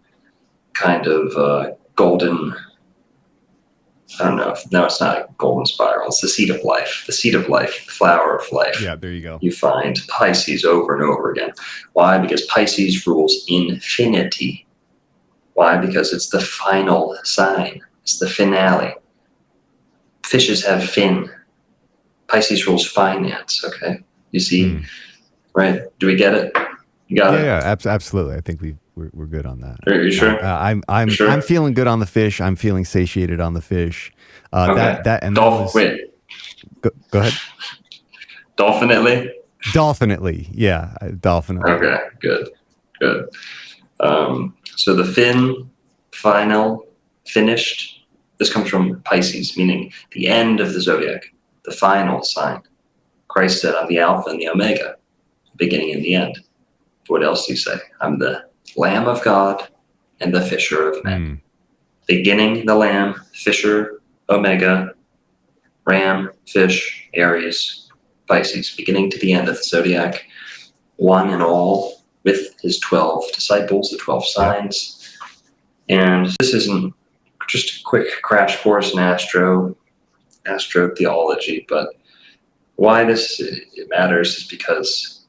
kind of golden. I don't know. No, it's not a golden spiral. It's the seed of life. The seed of life, the flower of life. Yeah, there you go. You find Pisces over and over again. Why? Because Pisces rules infinity. Why? Because it's the final sign. It's the finale. Fishes have fin. Pisces rules finance. Okay, you see, right? Do we get it? You got it. Yeah, absolutely. I think we're good on that. Are you sure? I'm Sure? I'm feeling good on the fish. I'm feeling satiated on the fish. Okay. Wait. Go ahead. Dolphinately? Dolphinately. Yeah, dolphinately. Okay, good. So the fin, final, finished, this comes from Pisces, meaning the end of the zodiac, the final sign. Christ said, I'm the Alpha and the Omega, the beginning and the end. What else do you say? I'm the Lamb of God and the Fisher of men. Beginning, the Lamb, Fisher, Omega, Ram, Fish, Aries, Pisces. Beginning to the end of the zodiac, one and all, with his 12 disciples, the 12 signs. And this isn't just a quick crash course in astrotheology, but why this it matters is because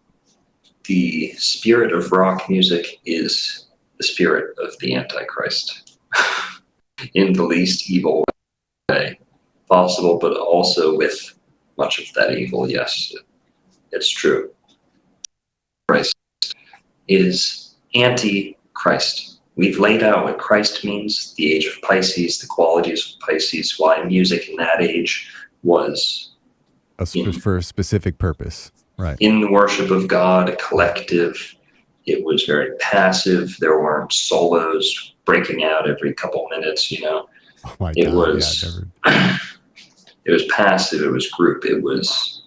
the spirit of rock music is the spirit of the Antichrist in the least evil way possible, but also with much of that evil. Yes, it's true. Christ is anti-Christ. We've laid out what Christ means, the age of Pisces, the qualities of Pisces, why music in that age was for a specific purpose, right? In the worship of God, collective. It was very passive. There weren't solos breaking out every couple minutes, Oh my God, it was it was passive, it was group, it was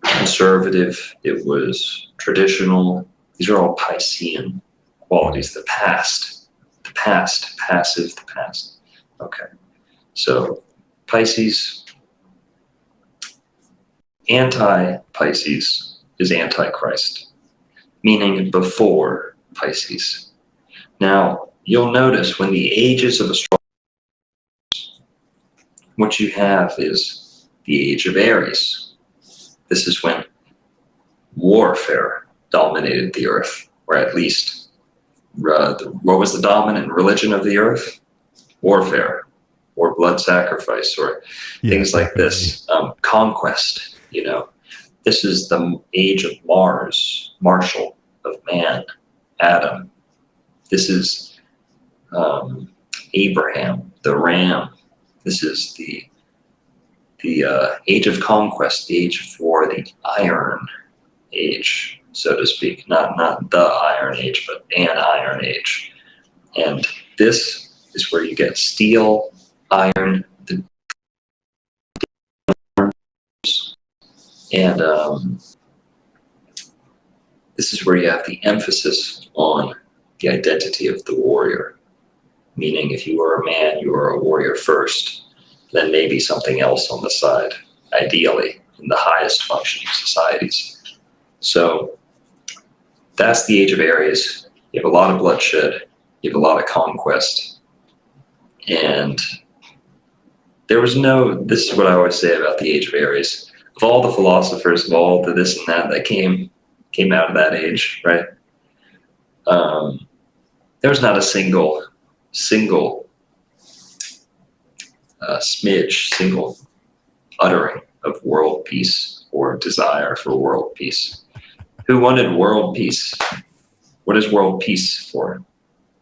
conservative, it was traditional. These are all Piscean qualities. The past, passive, the past. Okay. So Pisces, anti-Pisces is Antichrist, meaning before Pisces. Now, you'll notice when the ages of astrology, what you have is the age of Aries. This is when warfare dominated the earth, or at least what was the dominant religion of the earth? Warfare, or blood sacrifice, or things like this. Conquest, This is the age of Mars, Marshal of man, Adam. This is Abraham, the ram. This is the age of conquest, the age of war, the Iron Age, so to speak. Not the Iron Age, but an Iron Age. And this is where you get steel, iron, and this is where you have the emphasis on the identity of the warrior. Meaning, if you were a man, you were a warrior first, then maybe something else on the side, ideally, in the highest functioning societies. So that's the age of Aries. You have a lot of bloodshed, you have a lot of conquest. And this is what I always say about the age of Aries. Of all the philosophers, of all the this and that came out of that age, right? There was not a single single uttering of world peace or desire for world peace. Who wanted world peace? What is world peace for?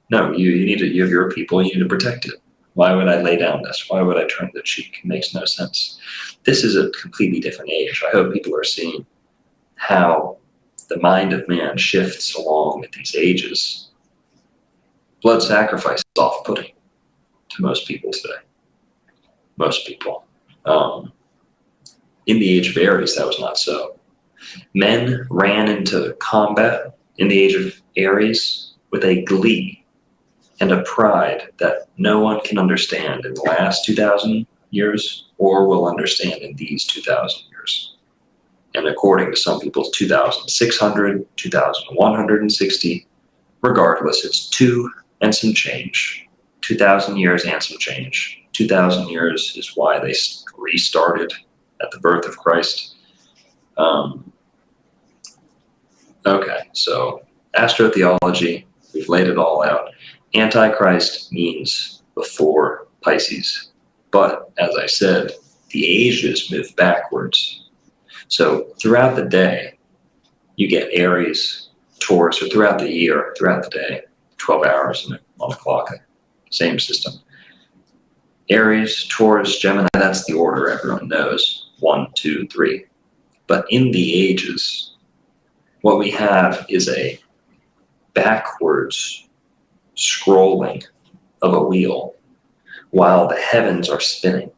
No, you have your people, you need to protect it. Why would I lay down this? Why would I turn the cheek? It makes no sense. This is a completely different age. I hope people are seeing how the mind of man shifts along with these ages. Blood sacrifice is off-putting to most people today. Most people. In the age of Aries, that was not so. Men ran into combat in the age of Aries with a glee and a pride that no one can understand in the last 2,000 years or will understand in these 2,000 years. And according to some people, 2,600, 2,160. Regardless, it's 2 and some change. 2,000 years and some change. 2,000 years is why they restarted at the birth of Christ. Okay, so astrotheology, we've laid it all out. Antichrist means before Pisces. But, as I said, the ages move backwards. So throughout the day, you get Aries, Taurus, or throughout the year, throughout the day, 12 hours on the clock, same system. Aries, Taurus, Gemini, that's the order everyone knows. 1, 2, 3. But in the ages, what we have is a backwards scrolling of a wheel while the heavens are spinning.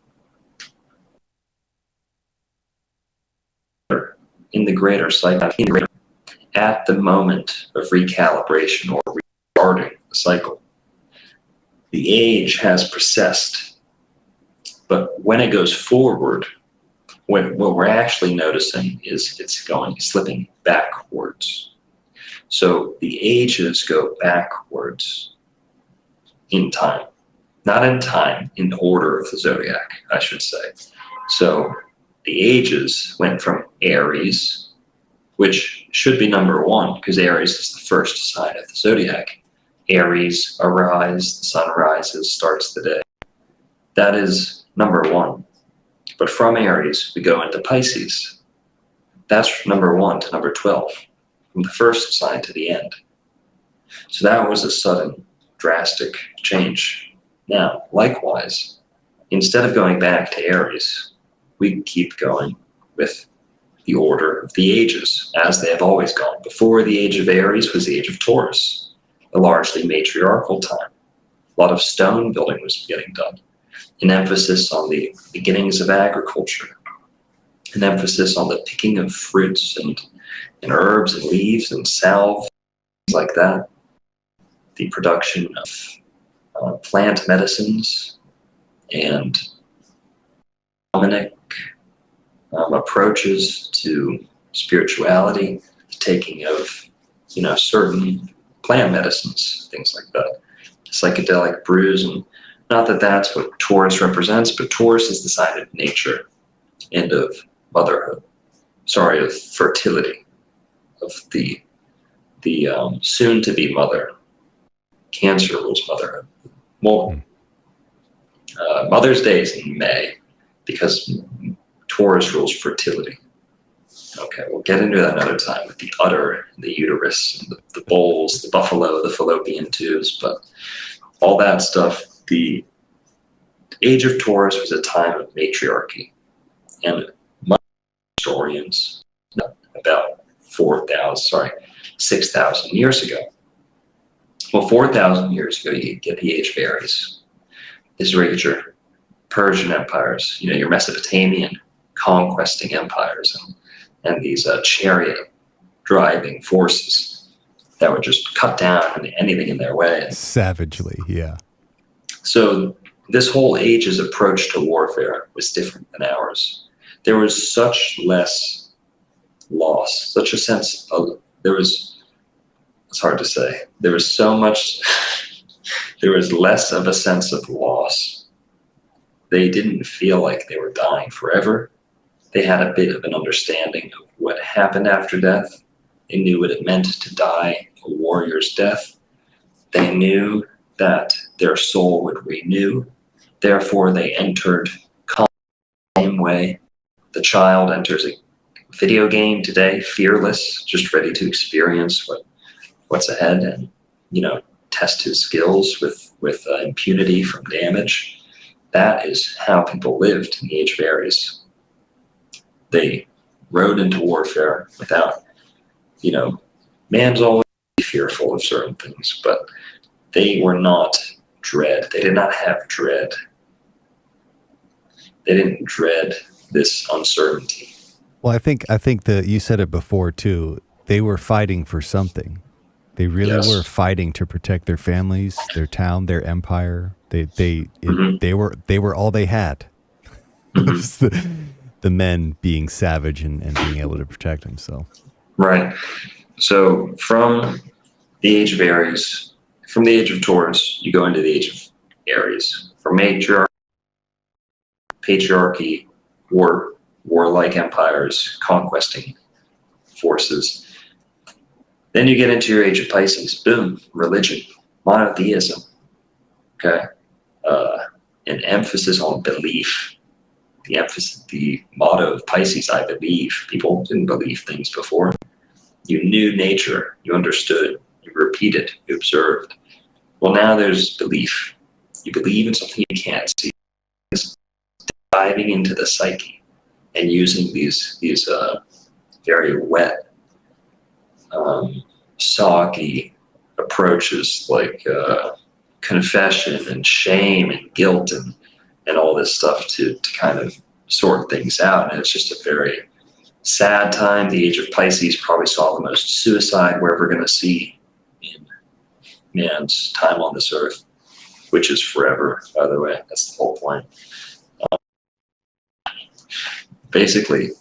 In the greater cycle, at the moment of recalibration or restarting the cycle, the age has processed. But when it goes forward, what we're actually noticing is it's slipping backwards. So the ages go backwards in time. Not in time, in order of the zodiac, I should say. So the ages went from Aries, which should be number 1, because Aries is the first sign of the zodiac. Aries, arise, the sun rises, starts the day. That is number 1. But from Aries, we go into Pisces. That's number 1 to number 12, from the first sign to the end. So that was a sudden, drastic change. Now, likewise, instead of going back to Aries, we keep going with the order of the ages, as they have always gone. Before the age of Aries was the age of Taurus, a largely matriarchal time. A lot of stone building was getting done. An emphasis on the beginnings of agriculture, an emphasis on the picking of fruits and herbs and leaves and salve, things like that, the production of plant medicines and shamanic approaches to spirituality, the taking of certain plant medicines, things like that, psychedelic brews. And not that that's what Taurus represents, but Taurus is the sign of nature and of motherhood. Of fertility, of the soon-to-be mother. Cancer rules motherhood. Well, Mother's Day is in May because Taurus rules fertility. Okay, we'll get into that another time with the udder, the uterus, the bowls, the buffalo, the fallopian tubes, but all that stuff. The age of Taurus was a time of matriarchy, and most historians, about 6,000 years ago. Well, 4,000 years ago, you get the age of Aries. This is where you get your Persian empires, your Mesopotamian conquesting empires, and these chariot driving forces that would just cut down anything in their way. Savagely, yeah. So this whole age's approach to warfare was different than ours. There was such less loss, such a sense of, it's hard to say, there was so much, there was less of a sense of loss. They didn't feel like they were dying forever. They had a bit of an understanding of what happened after death. They knew what it meant to die a warrior's death. They knew that their soul would renew. Therefore, they entered the same way the child enters a video game today, fearless, just ready to experience what's ahead and, test his skills with impunity from damage. That is how people lived in the age of Aries. They rode into warfare without, man's always fearful of certain things, but they were not dread. They did not have dread. They didn't dread this uncertainty. Well, I think that you said it before too. They were fighting for something. They really were fighting to protect their families, their town, their empire. They were all they had. the men being savage and being able to protect himself. Right. So from the age of Aries, from the age of Taurus, you go into the age of Aries. From patriarchy, warlike empires, conquesting forces. Then you get into your age of Pisces. Boom, religion, monotheism. Okay, an emphasis on belief. The motto of Pisces, I believe. People didn't believe things before. You knew nature. You understood. You repeated. You observed. Well, now there's belief. You believe in something you can't see. It's diving into the psyche and using these very wet, soggy approaches like confession and shame and guilt and all this stuff to kind of sort things out. And it's just a very sad time. The age of Pisces probably saw the most suicide we're ever going to see in man's time on this earth, which is forever, by the way. That's the whole point. Basically,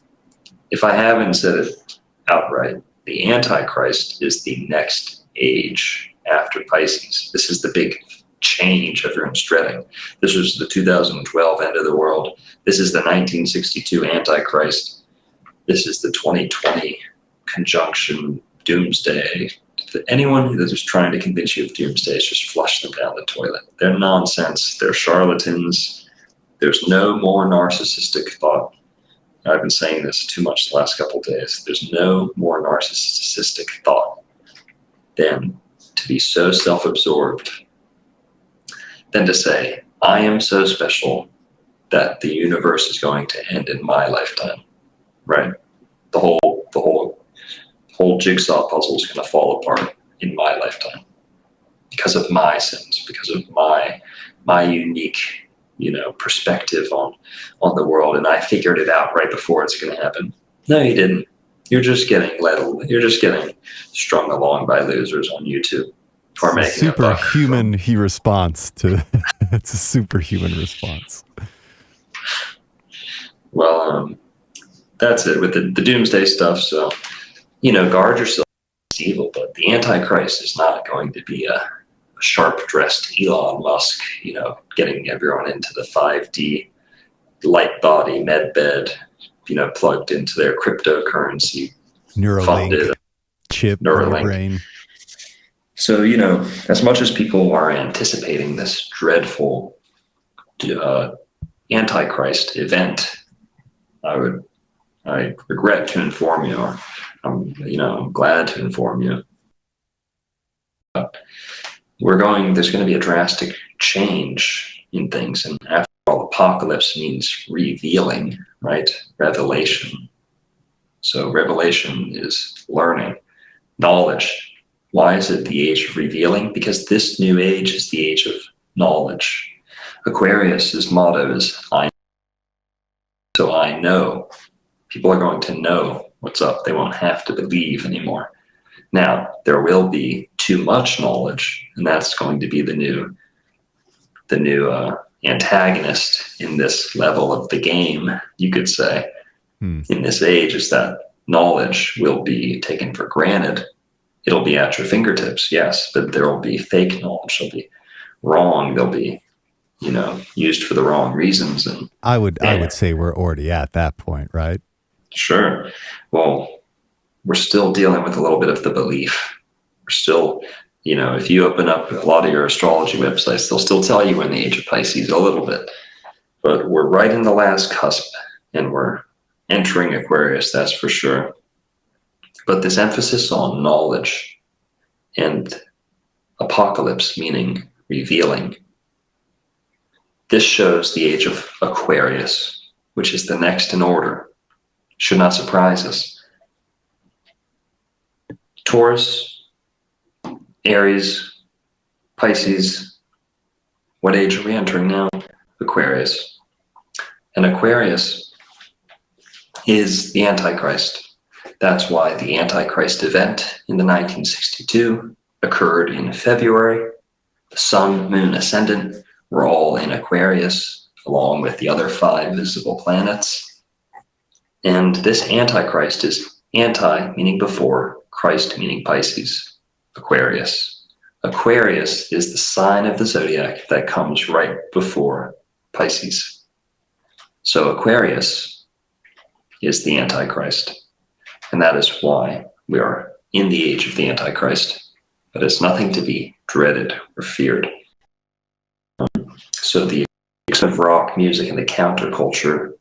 if I haven't said it outright, the Antichrist is the next age after Pisces. This is the big change everyone's dreading. This was the 2012 end of the world. This is the 1962 Antichrist. This is the 2020 conjunction doomsday. Anyone that is trying to convince you of doomsday is just flush them down the toilet. They're nonsense. They're charlatans. There's no more narcissistic thought. I've been saying this too much the last couple of days. There's no more narcissistic thought than to be so self-absorbed, than to say, I am so special that the universe is going to end in my lifetime, right? The whole jigsaw puzzle is going to fall apart in my lifetime because of my sins, because of my unique, perspective on the world, and I figured it out right before it's going to happen. No, you didn't. You're just getting strung along by losers on YouTube. Or making superhuman response to it's a superhuman response. Well, that's it with the doomsday stuff. So, guard yourself against evil, but the Antichrist is not going to be a sharp-dressed Elon Musk, getting everyone into the 5D light body med bed, plugged into their cryptocurrency Neuralink chip in the brain. So, as much as people are anticipating this dreadful Antichrist event, I regret to inform you, or I'm glad to inform you. There's going to be a drastic change in things. And after all, apocalypse means revealing, right? Revelation. So revelation is learning, knowledge. Why is it the age of revealing? Because this new age is the age of knowledge. Aquarius's motto is I know. So I know. People are going to know what's up. They won't have to believe anymore. Now, there will be too much knowledge, and that's going to be the new antagonist in this level of the game, you could say, in this age, is that knowledge will be taken for granted. It'll be at your fingertips, yes, but there will be fake knowledge. It'll be wrong. They'll be, used for the wrong reasons. And I would say we're already at that point, right? Sure. Well, we're still dealing with a little bit of the belief. We're still, if you open up a lot of your astrology websites, they'll still tell you we're in the age of Pisces a little bit. But we're right in the last cusp, and we're entering Aquarius, that's for sure. But this emphasis on knowledge and apocalypse, meaning revealing, this shows the age of Aquarius, which is the next in order. Should not surprise us. Taurus, Aries, Pisces. What age are we entering now? Aquarius. And Aquarius is the Antichrist. That's why the Antichrist event in the 1962 occurred in February. The sun, moon, ascendant were all in Aquarius, along with the other 5 visible planets. And this Antichrist is anti, meaning before, Christ, meaning Pisces, Aquarius. Aquarius is the sign of the zodiac that comes right before Pisces. So Aquarius is the Antichrist. And that is why we are in the age of the Antichrist. But it's nothing to be dreaded or feared. So the of rock music and the counterculture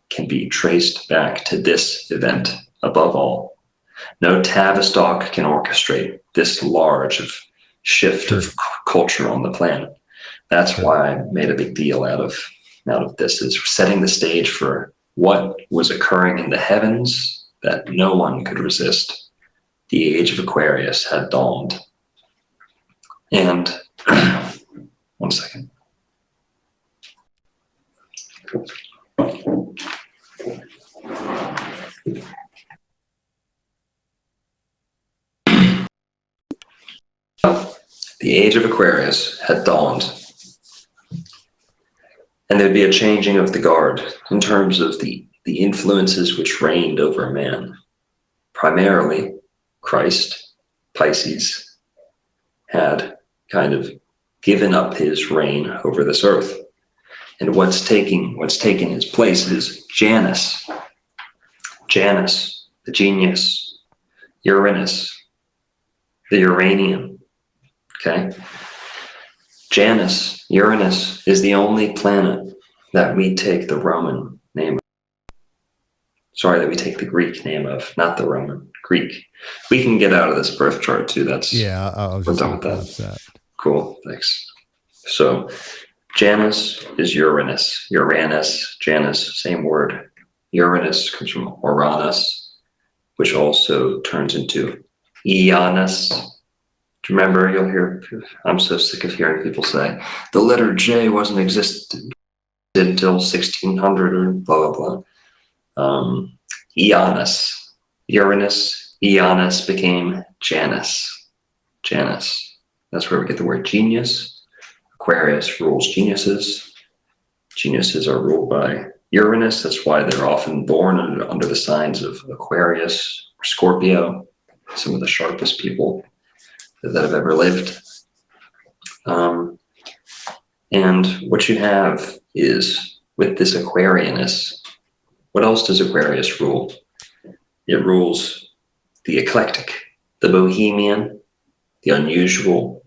can be traced back to this event above all. No Tavistock can orchestrate this large of shift of culture on the planet. That's why I made a big deal out of this, is setting the stage for what was occurring in the heavens that no one could resist. The age of Aquarius had dawned. And one second. The age of Aquarius had dawned, and there'd be a changing of the guard in terms of the influences which reigned over man. Primarily, Christ, Pisces, had kind of given up his reign over this earth. And what's taking his place is Janus, the genius, Uranus, the Uranian. Okay? Janus, Uranus, is the only planet that we take the Roman name of. Sorry, that we take the Greek name of, not the Roman, Greek. We can get out of this birth chart too. That's, yeah, I was we're just done with that. Cool, thanks. So Janus is Uranus. Uranus, Janus, same word. Uranus comes from Uranus, which also turns into Ioannis. Do you remember? You'll hear, I'm so sick of hearing people say, the letter J wasn't existed until 1600 or blah, blah, blah. Ioannis. Uranus, Ioannis became Janus. Janus. That's where we get the word genius. Aquarius rules geniuses. Geniuses are ruled by Uranus. That's why they're often born under the signs of Aquarius or Scorpio, some of the sharpest people that have ever lived. And what you have is, with this Aquarianus, what else does Aquarius rule? It rules the eclectic, the bohemian, the unusual,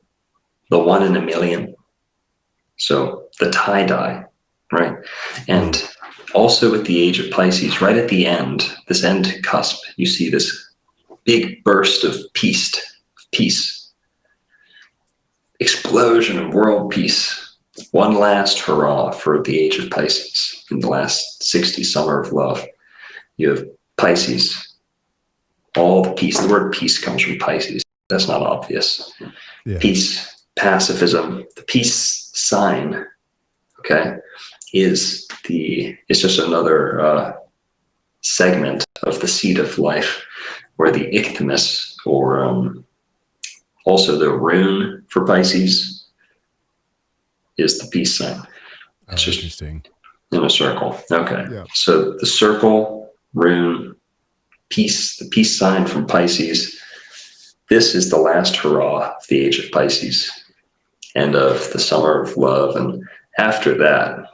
the one in a million. So the tie-dye, right? And also with the age of Pisces, right at the end, this end cusp, you see this big burst of peace, explosion of world peace. One last hurrah for the age of Pisces in the last 60 summer of love. You have Pisces, all the peace. The word peace comes from Pisces. That's not obvious. Yeah. Peace, pacifism, the peace sign, okay, is it's just another segment of the seed of life, where the ichthmus, or also the rune for Pisces, is the peace sign. It's just interesting. In a circle. Okay. Yeah. So the circle, rune, peace, the peace sign from Pisces. This is the last hurrah of the age of Pisces and of the summer of love. And after that,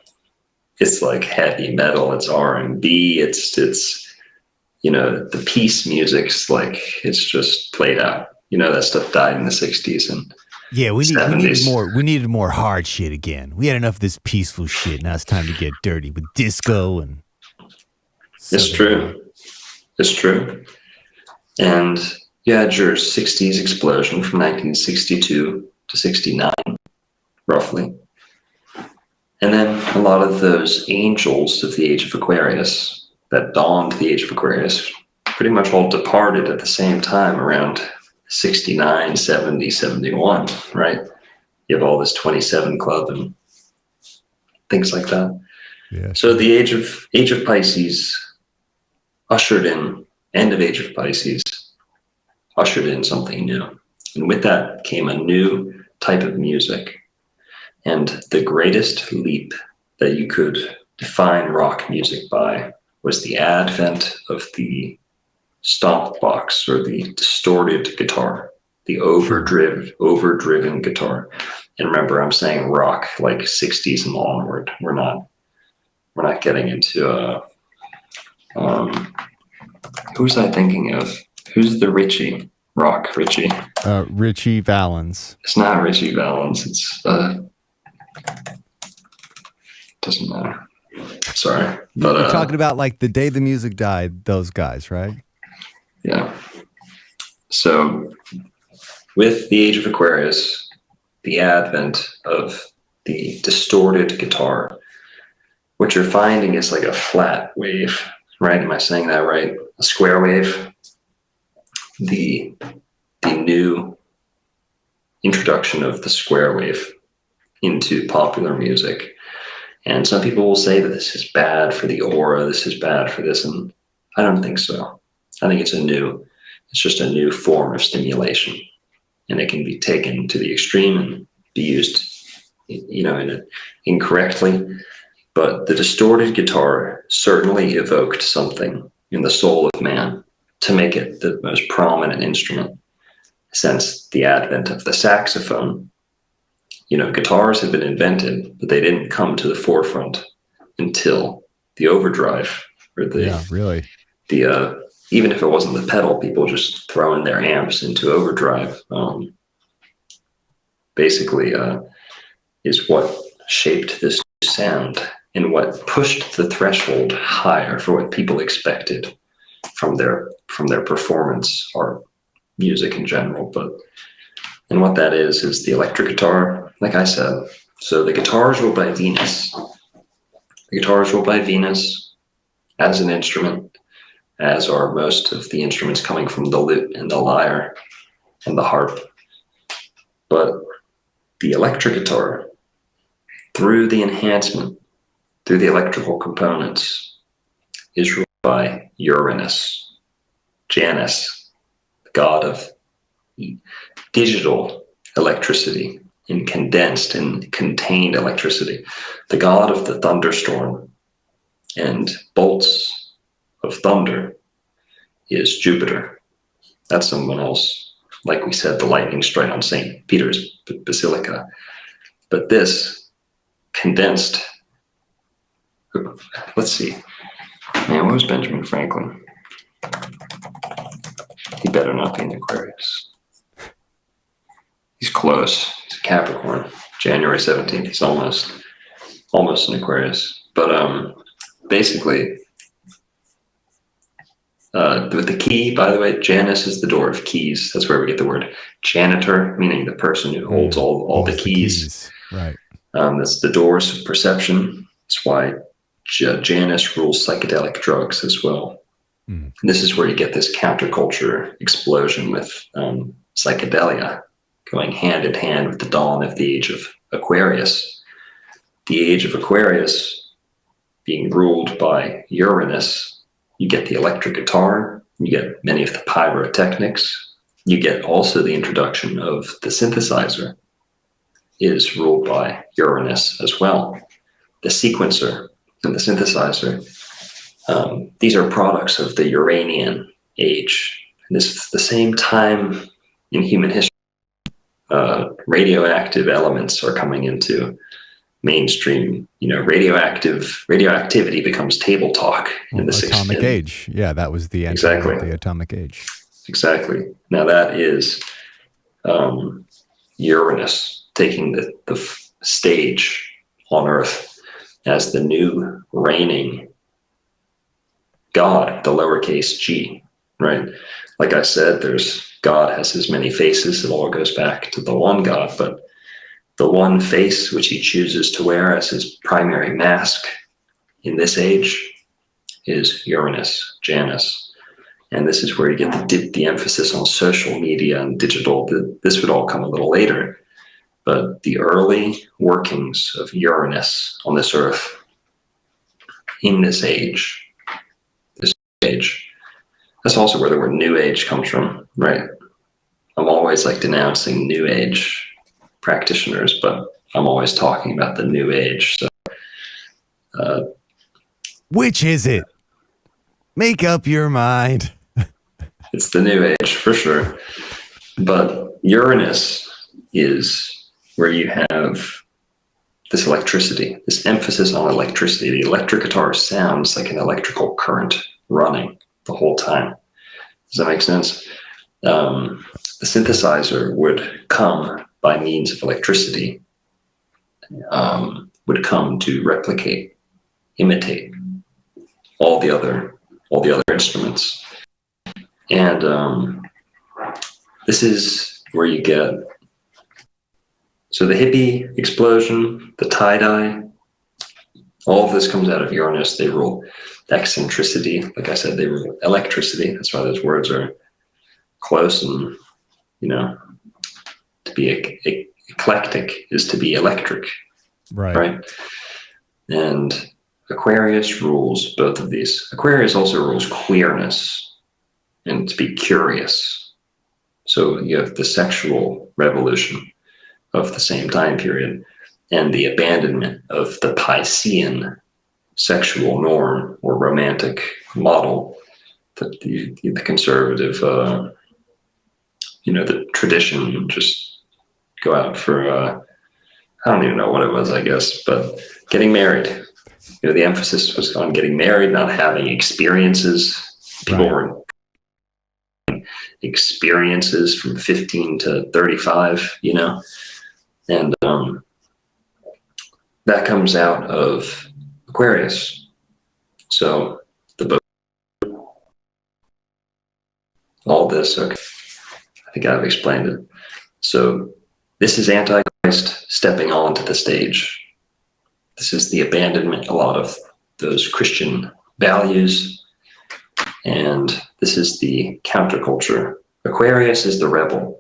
it's like heavy metal, it's R&B, it's the peace music's like, it's just played out. That stuff died in the 60s and yeah, we needed more hard shit again. We had enough of this peaceful shit. Now it's time to get dirty with disco and it's true. It's true. And you had your 60s explosion from 1962 to 69, roughly. And then a lot of those angels of the age of Aquarius that dawned the age of Aquarius pretty much all departed at the same time, around 69, 70, 71, right? You have all this 27 Club and things like that. Yeah. So the age of Pisces ushered in, end of age of Pisces, ushered in something new. And with that came a new type of music. And the greatest leap that you could define rock music by was the advent of the stomp box, or the distorted guitar, the overdriven guitar. And remember, I'm saying rock, like 60s and onward. We're not getting into who's I thinking of? Who's the Richie? Rock Richie. Richie Valens. It's not Richie Valens. It's doesn't matter. Sorry, but you're talking about like the day the music died. Those guys, right? Yeah. So, with the age of Aquarius, the advent of the distorted guitar, what you're finding is like a flat wave, right? Am I saying that right? A square wave. The new introduction of the square wave into popular music. And some people will say that this is bad for the aura, this is bad for this, and I don't think so. I think it's just a new form of stimulation, and it can be taken to the extreme and be used, incorrectly. But the distorted guitar certainly evoked something in the soul of man to make it the most prominent instrument since the advent of the saxophone. Guitars had been invented, but they didn't come to the forefront until the overdrive, or even if it wasn't the pedal, people just throwing their amps into overdrive, basically is what shaped this sound and what pushed the threshold higher for what people expected from their performance art, music in general. And what that is the electric guitar, like I said. So the guitar is ruled by Venus. The guitar is ruled by Venus as an instrument, as are most of the instruments coming from the lute and the lyre and the harp. But the electric guitar, through the enhancement, through the electrical components, is ruled by Uranus, Janus, the god of digital electricity and condensed and contained electricity, the god of the thunderstorm and bolts of thunder is Jupiter. That's someone else. Like we said, the lightning strike on St. Peter's Basilica. But this condensed, let's see. Man, what was Benjamin Franklin? He better not be in Aquarius. He's close. He's a Capricorn. January 17th. He's almost an Aquarius. But basically, with the key, by the way, Janus is the door of keys. That's where we get the word janitor, meaning the person who holds all the keys. Right. That's the doors of perception. That's why Janus rules psychedelic drugs as well. And this is where you get this counterculture explosion with psychedelia going hand in hand with the dawn of the age of Aquarius. The age of Aquarius being ruled by Uranus, you get the electric guitar, you get many of the pyrotechnics, you get also the introduction of the synthesizer is ruled by Uranus as well. The sequencer and the synthesizer, these are products of the Uranian age. And this is the same time in human history. Radioactive elements are coming into mainstream. Radioactivity becomes table talk in the atomic age. Yeah, that was the end of the atomic age. Exactly. Now that is Uranus taking the stage on Earth as the new reigning God, the lowercase g, right? Like I said, God has his many faces. It all goes back to the one God, but the one face which he chooses to wear as his primary mask in this age is Uranus, Janus. And this is where you get the emphasis on social media and digital. This would all come a little later. But the early workings of Uranus on this earth in this age, that's also where the word New Age comes from, right? I'm always denouncing New Age practitioners, but I'm always talking about the New Age. So, which is it? Make up your mind. It's the new age for sure. But Uranus is where you have this electricity, this emphasis on electricity. The electric guitar sounds like an electrical current running the whole time. Does that make sense? The synthesizer would come by means of electricity, would come to replicate, imitate all the other instruments. And this is where you get, so the hippie explosion, the tie-dye, all of this comes out of Uranus. They rule eccentricity. Like I said, they rule electricity. That's why those words are close. And, to be eclectic is to be electric. Right? And Aquarius rules both of these. Aquarius also rules queerness and to be curious. So you have the sexual revolution of the same time period and the abandonment of the Piscean sexual norm or romantic model, that the conservative, the tradition, just go out for, I don't even know what it was, I guess, but getting married. The emphasis was on getting married, not having experiences. People were experiences from 15 to 35, and that comes out of Aquarius. So the book, all this, okay, I think I've explained it. So this is Antichrist stepping onto the stage. This is the abandonment, a lot of those Christian values, and this is the counterculture. Aquarius is the rebel.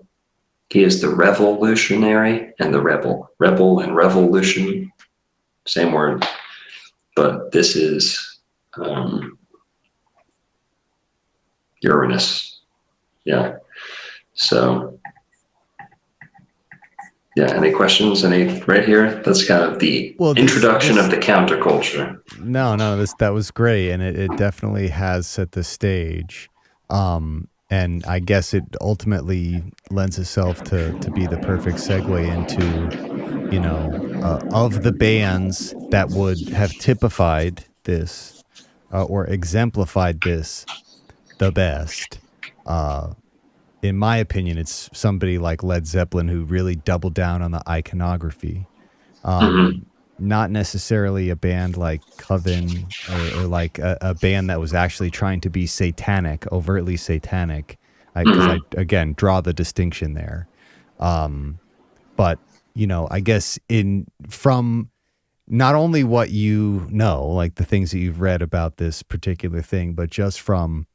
He is the revolutionary and the rebel. Rebel and revolution, same word. But this is Uranus. Yeah. So, yeah, any questions? Any right here? That's kind of the introduction of the counterculture. No, that was great. And it definitely has set the stage. And I guess it ultimately lends itself to be the perfect segue into, of the bands that would have typified this or exemplified this the best. In my opinion, it's somebody like Led Zeppelin who really doubled down on the iconography. Not necessarily a band like Coven or like a band that was actually trying to be satanic, overtly satanic, because I again draw the distinction there. But I guess from not only what like the things that you've read about this particular thing, but just from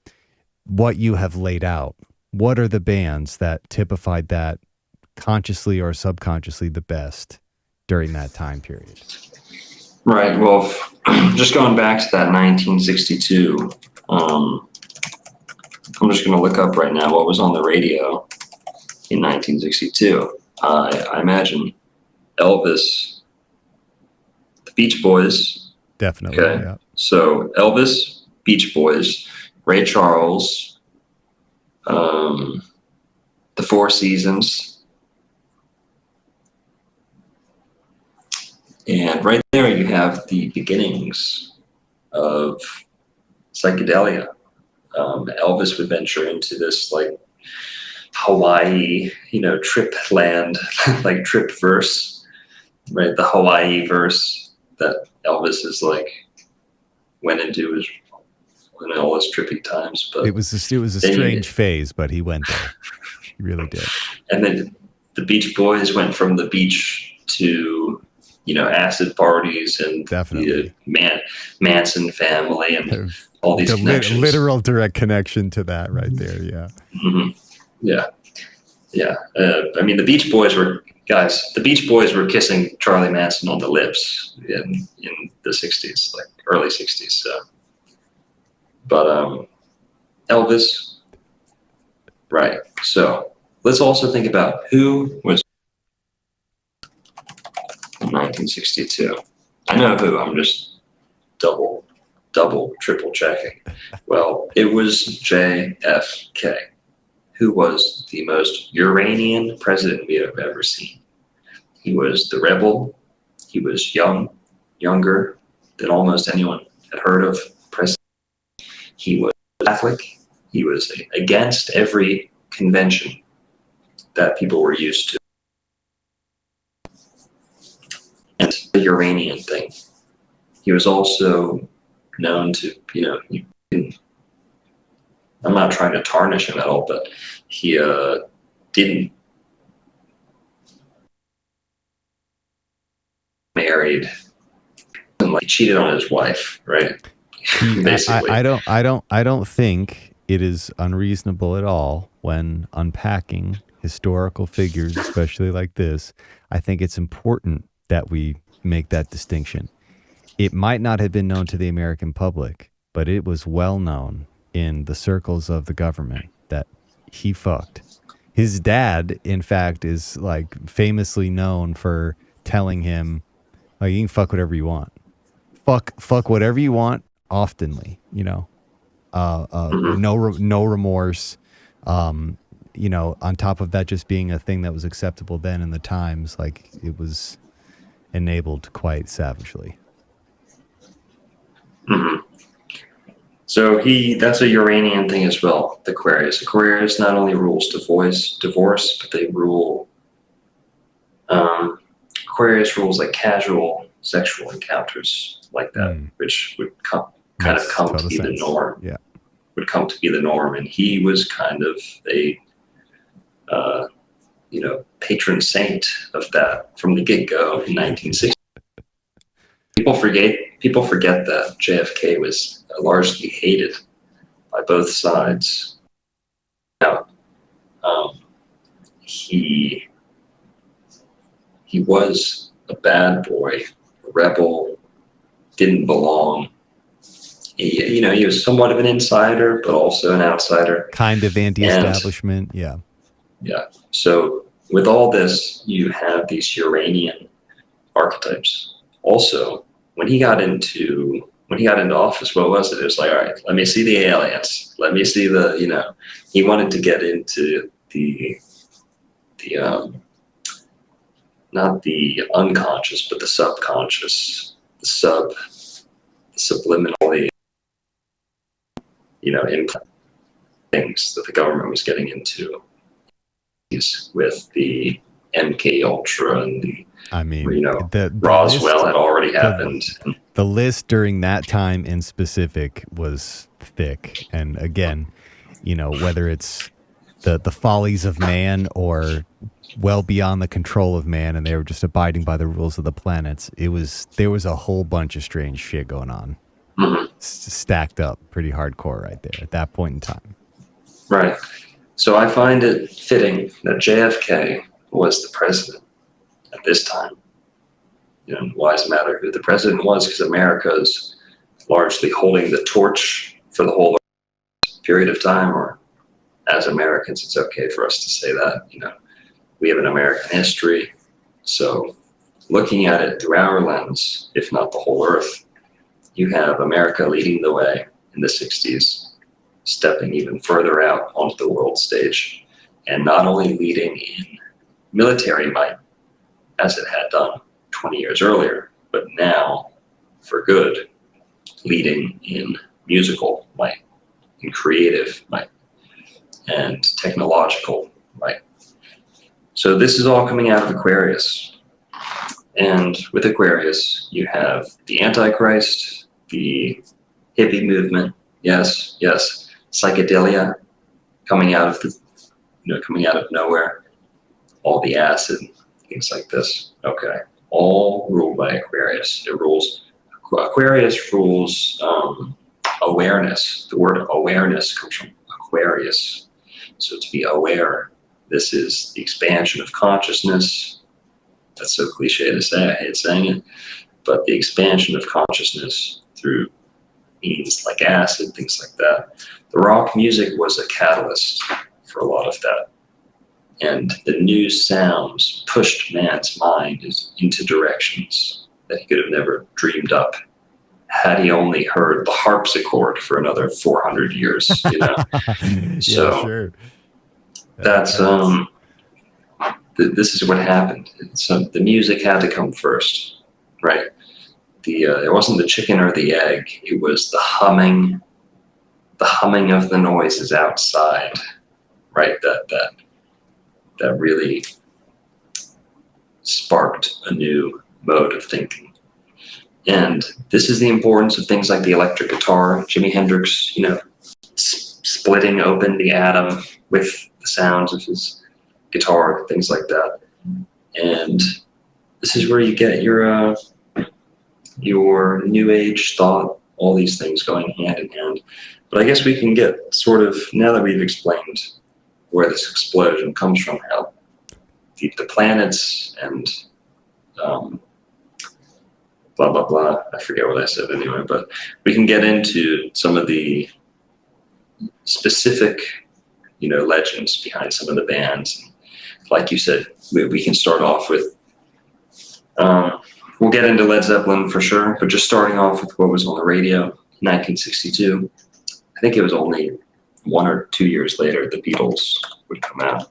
what you have laid out, what are the bands that typified that consciously or subconsciously the best during that time period? Right. Well, just going back to that 1962, I'm just going to look up right now what was on the radio in 1962. I imagine Elvis, the Beach Boys. Definitely. Okay. Yeah. So Elvis, Beach Boys, Ray Charles, the Four Seasons. And right there you have the beginnings of psychedelia. Elvis would venture into this like Hawaii, trip land, like trip verse, right? The Hawaii verse that Elvis is like went into in all his trippy times. But it was a strange phase, but he went there. He really did. And then the Beach Boys went from the beach to acid parties and definitely the Manson family and all these connections. Literal direct connection to that right there. Yeah. Mm-hmm. Yeah. Yeah. I mean, the Beach Boys were kissing Charlie Manson on the lips in the 60s, like early 60s. So, but Elvis, right. So let's also think about who was in 1962. I know who. I'm just double double, triple checking. Well, it was JFK, who was the most Uranian president we have ever seen. He was the rebel. He was younger than almost anyone had heard of president. He was Catholic. He was against every convention that people were used to. And the Uranian thing. He was also known to, I'm not trying to tarnish him at all, but he didn't married and like cheated on his wife, right? Basically. I don't think it is unreasonable at all when unpacking historical figures, especially like this. I think it's important that we make that distinction. It might not have been known to the American public, but it was well known in the circles of the government that he fucked. His dad, in fact, is like famously known for telling him, like, you can fuck whatever you want. Fuck whatever you want, oftenly, no remorse. On top of that just being a thing that was acceptable then in the times, like it was enabled quite savagely. Mm-hmm. So that's a Uranian thing as well. The Aquarius not only rules divorce, but they rule. Aquarius rules like casual sexual encounters like that, which would come to be the norm. Yeah, would come to be the norm, and he was kind of a patron saint of that from the get-go in 1960. People forget that JFK was largely hated by both sides. Now, he was a bad boy, a rebel, didn't belong. He was somewhat of an insider, but also an outsider. Kind of anti-establishment, yeah. Yeah. So with all this, you have these Uranian archetypes. Also, when he got into office, what was it? It was like, all right, let me see the aliens. Let me see he wanted to get into the not the unconscious, but the subconscious, the subliminally, implant things that the government was getting into with the MK Ultra and the Roswell had already happened. The list during that time in specific was thick. And again, whether it's the follies of man or well beyond the control of man, and they were just abiding by the rules of the planets, there was a whole bunch of strange shit going on. Mm-hmm. Stacked up pretty hardcore right there at that point in time. Right. So I find it fitting that JFK was the president at this time. Why does it matter who the president was? Because America is largely holding the torch for the whole period of time, or as Americans, it's okay for us to say that. We have an American history. So looking at it through our lens, if not the whole earth, you have America leading the way in the 60s, stepping even further out onto the world stage, and not only leading in military might, as it had done 20 years earlier, but now, for good, leading in musical might, in creative might, and technological might. So this is all coming out of Aquarius. And with Aquarius, you have the Antichrist, the hippie movement, yes, psychedelia coming out of nowhere, all the acid, things like this. Okay, all ruled by Aquarius. Aquarius rules awareness. The word awareness comes from Aquarius. So to be aware, this is the expansion of consciousness. That's so cliche to say, I hate saying it, but the expansion of consciousness through means like acid, things like that. The rock music was a catalyst for a lot of that. And the new sounds pushed man's mind into directions that he could have never dreamed up had he only heard the harpsichord for another 400 years, you know? So yeah, sure. that's, this is what happened. So the music had to come first, right? It wasn't the chicken or the egg. It was the humming of the noises outside, right? That really sparked a new mode of thinking. And this is the importance of things like the electric guitar, Jimi Hendrix, you know, splitting open the atom with the sounds of his guitar, things like that. And this is where you get your new age thought, all these things going hand in hand. But I guess we can get sort of, now that we've explained where this explosion comes from, how the planets and blah, blah, blah. I forget what I said anyway, but we can get into some of the specific, you know, legends behind some of the bands. Like you said, we can start off with, we'll get into Led Zeppelin for sure, but just starting off with what was on the radio, 1962. I think it was only 1 or 2 years later the Beatles would come out.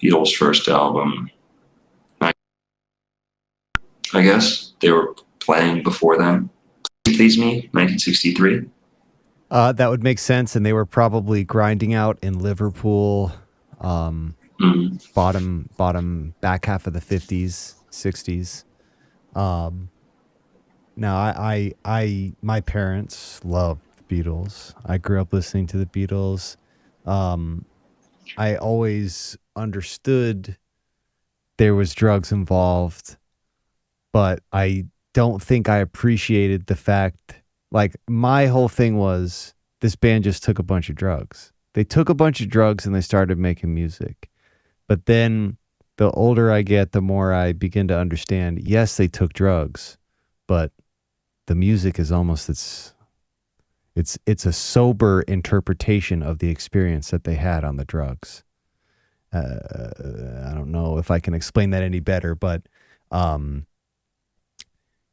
Beatles' first album, I guess they were playing before then. Please Me, 1963. That would make sense, and they were probably grinding out in Liverpool, bottom back half of the 50s, 60s. Now, I my parents loved the Beatles. I grew up listening to the Beatles. I always understood there was drugs involved, but I don't think I appreciated the fact, like, my whole thing was this band just took a bunch of drugs. They took a bunch of drugs and they started making music. But then the older I get, the more I begin to understand, yes, they took drugs, but the music is almost, it's a sober interpretation of the experience that they had on the drugs. I don't know if I can explain that any better, but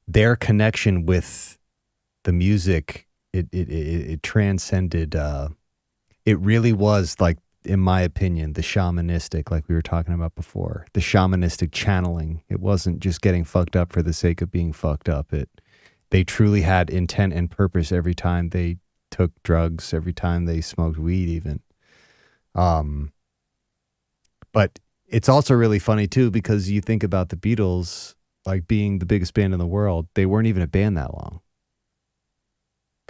their connection with the music, it transcended. It really was, like, in my opinion, the shamanistic, like we were talking about before, the shamanistic channeling. It wasn't just getting fucked up for the sake of being fucked up. They truly had intent and purpose every time they took drugs, every time they smoked weed even. But it's also really funny too, because you think about the Beatles, like, being the biggest band in the world. They weren't even a band that long.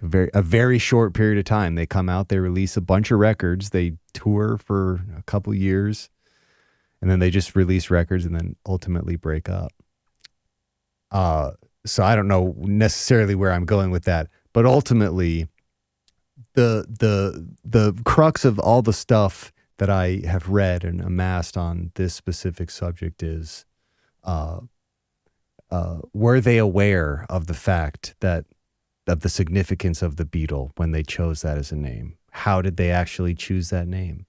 A very short period of time. They come out, they release a bunch of records, they tour for a couple years, and then they just release records and then ultimately break up. So I don't know necessarily where I'm going with that, but ultimately the crux of all the stuff that I have read and amassed on this specific subject is, were they aware of the fact of the significance of the Beatle when they chose that as a name? How did they actually choose that name?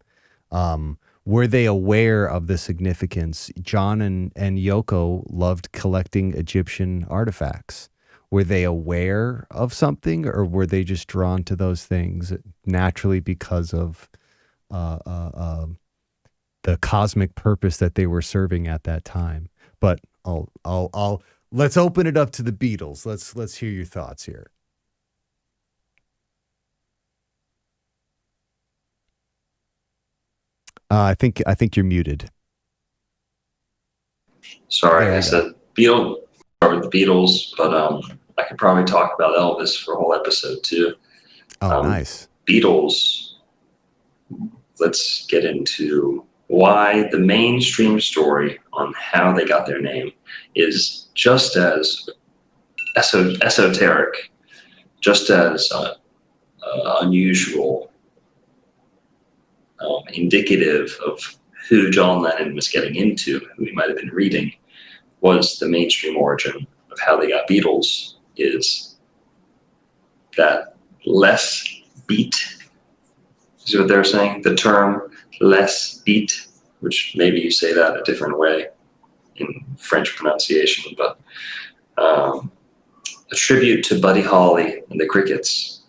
Were they aware of the significance? John and Yoko loved collecting Egyptian artifacts. Were they aware of something, or were they just drawn to those things naturally because of the cosmic purpose that they were serving at that time? But I'll let's open it up to the Beatles. Let's hear your thoughts here. I think you're muted. Sorry, I said covered the Beatles, but I could probably talk about Elvis for a whole episode too. Oh, nice. Beatles. Let's get into why the mainstream story on how they got their name is just as esoteric, just as unusual, indicative of who John Lennon was getting into, who he might have been reading, was the mainstream origin of how they got Beatles, is that less beat, is what they're saying. The term less beat, which maybe you say that a different way, in French pronunciation, but a tribute to Buddy Holly and the Crickets,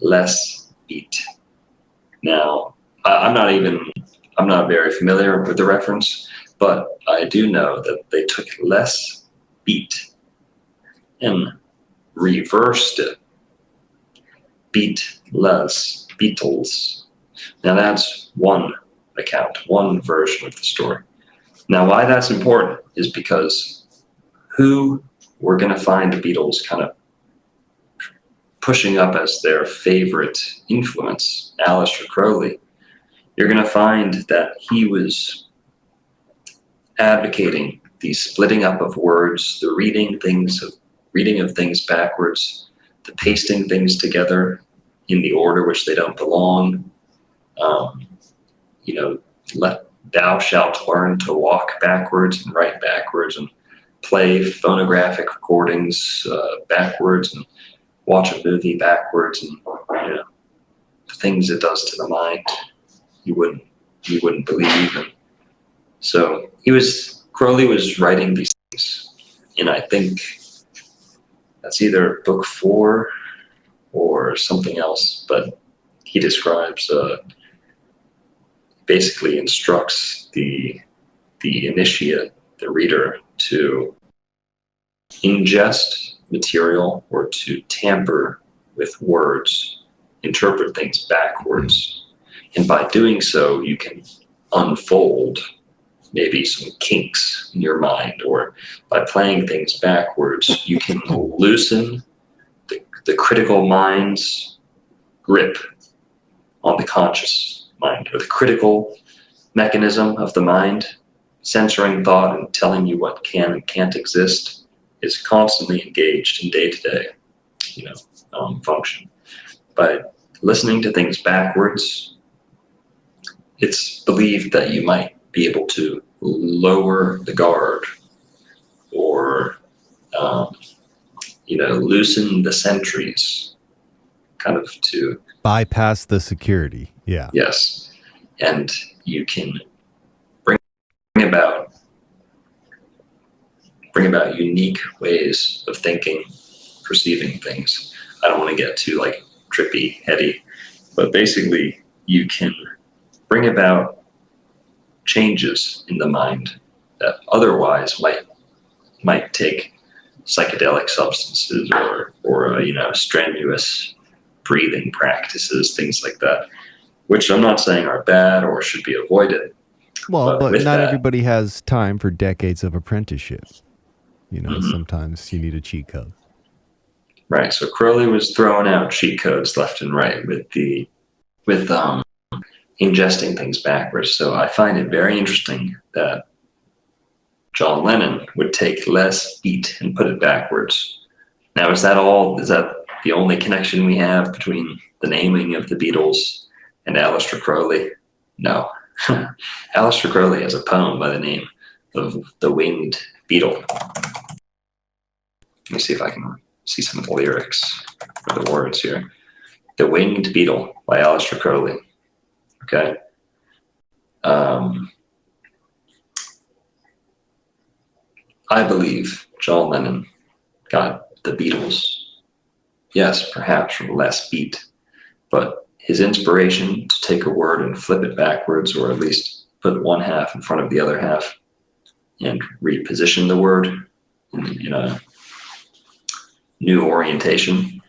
less beat. Now, I'm not very familiar with the reference, but I do know that they took less beat and reversed it. Beat less, Beatles. Now that's one account, one version of the story. Now why that's important is because who we're going to find the Beatles kind of pushing up as their favorite influence, Aleister Crowley, you're going to find that he was advocating the splitting up of words, the reading of things backwards, the pasting things together in the order which they don't belong. Thou shalt learn to walk backwards and write backwards and play phonographic recordings backwards and watch a movie backwards, and the things it does to the mind you wouldn't believe. And so Crowley was writing these things, and I think that's either book 4 or something else, but he describes basically instructs the initiate, the reader, to ingest material or to tamper with words, interpret things backwards. And by doing so, you can unfold maybe some kinks in your mind, or by playing things backwards, you can loosen the critical mind's grip on the conscious mind, or the critical mechanism of the mind, censoring thought and telling you what can and can't exist, is constantly engaged in day-to-day, function. By listening to things backwards, it's believed that you might be able to lower the guard, or loosen the sentries, kind of to bypass the security. Yeah. Yes. And you can bring about unique ways of thinking, perceiving things. I don't want to get too trippy, heady, but basically you can bring about changes in the mind that otherwise might take psychedelic substances or strenuous breathing practices, things like that, which I'm not saying are bad or should be avoided. Well, but not everybody has time for decades of apprenticeship. Sometimes you need a cheat code. Right. So Crowley was throwing out cheat codes left and right with ingesting things backwards. So I find it very interesting that John Lennon would take less beat and put it backwards. Now, is that the only connection we have between the naming of the Beatles and Aleister Crowley? No. Aleister Crowley has a poem by the name of The Winged Beetle. Let me see if I can see some of the lyrics or the words here. The Winged Beetle by Aleister Crowley. Okay. I believe John Lennon got the Beatles, yes, perhaps from less beat, but his inspiration to take a word and flip it backwards, or at least put one half in front of the other half and reposition the word in a new orientation,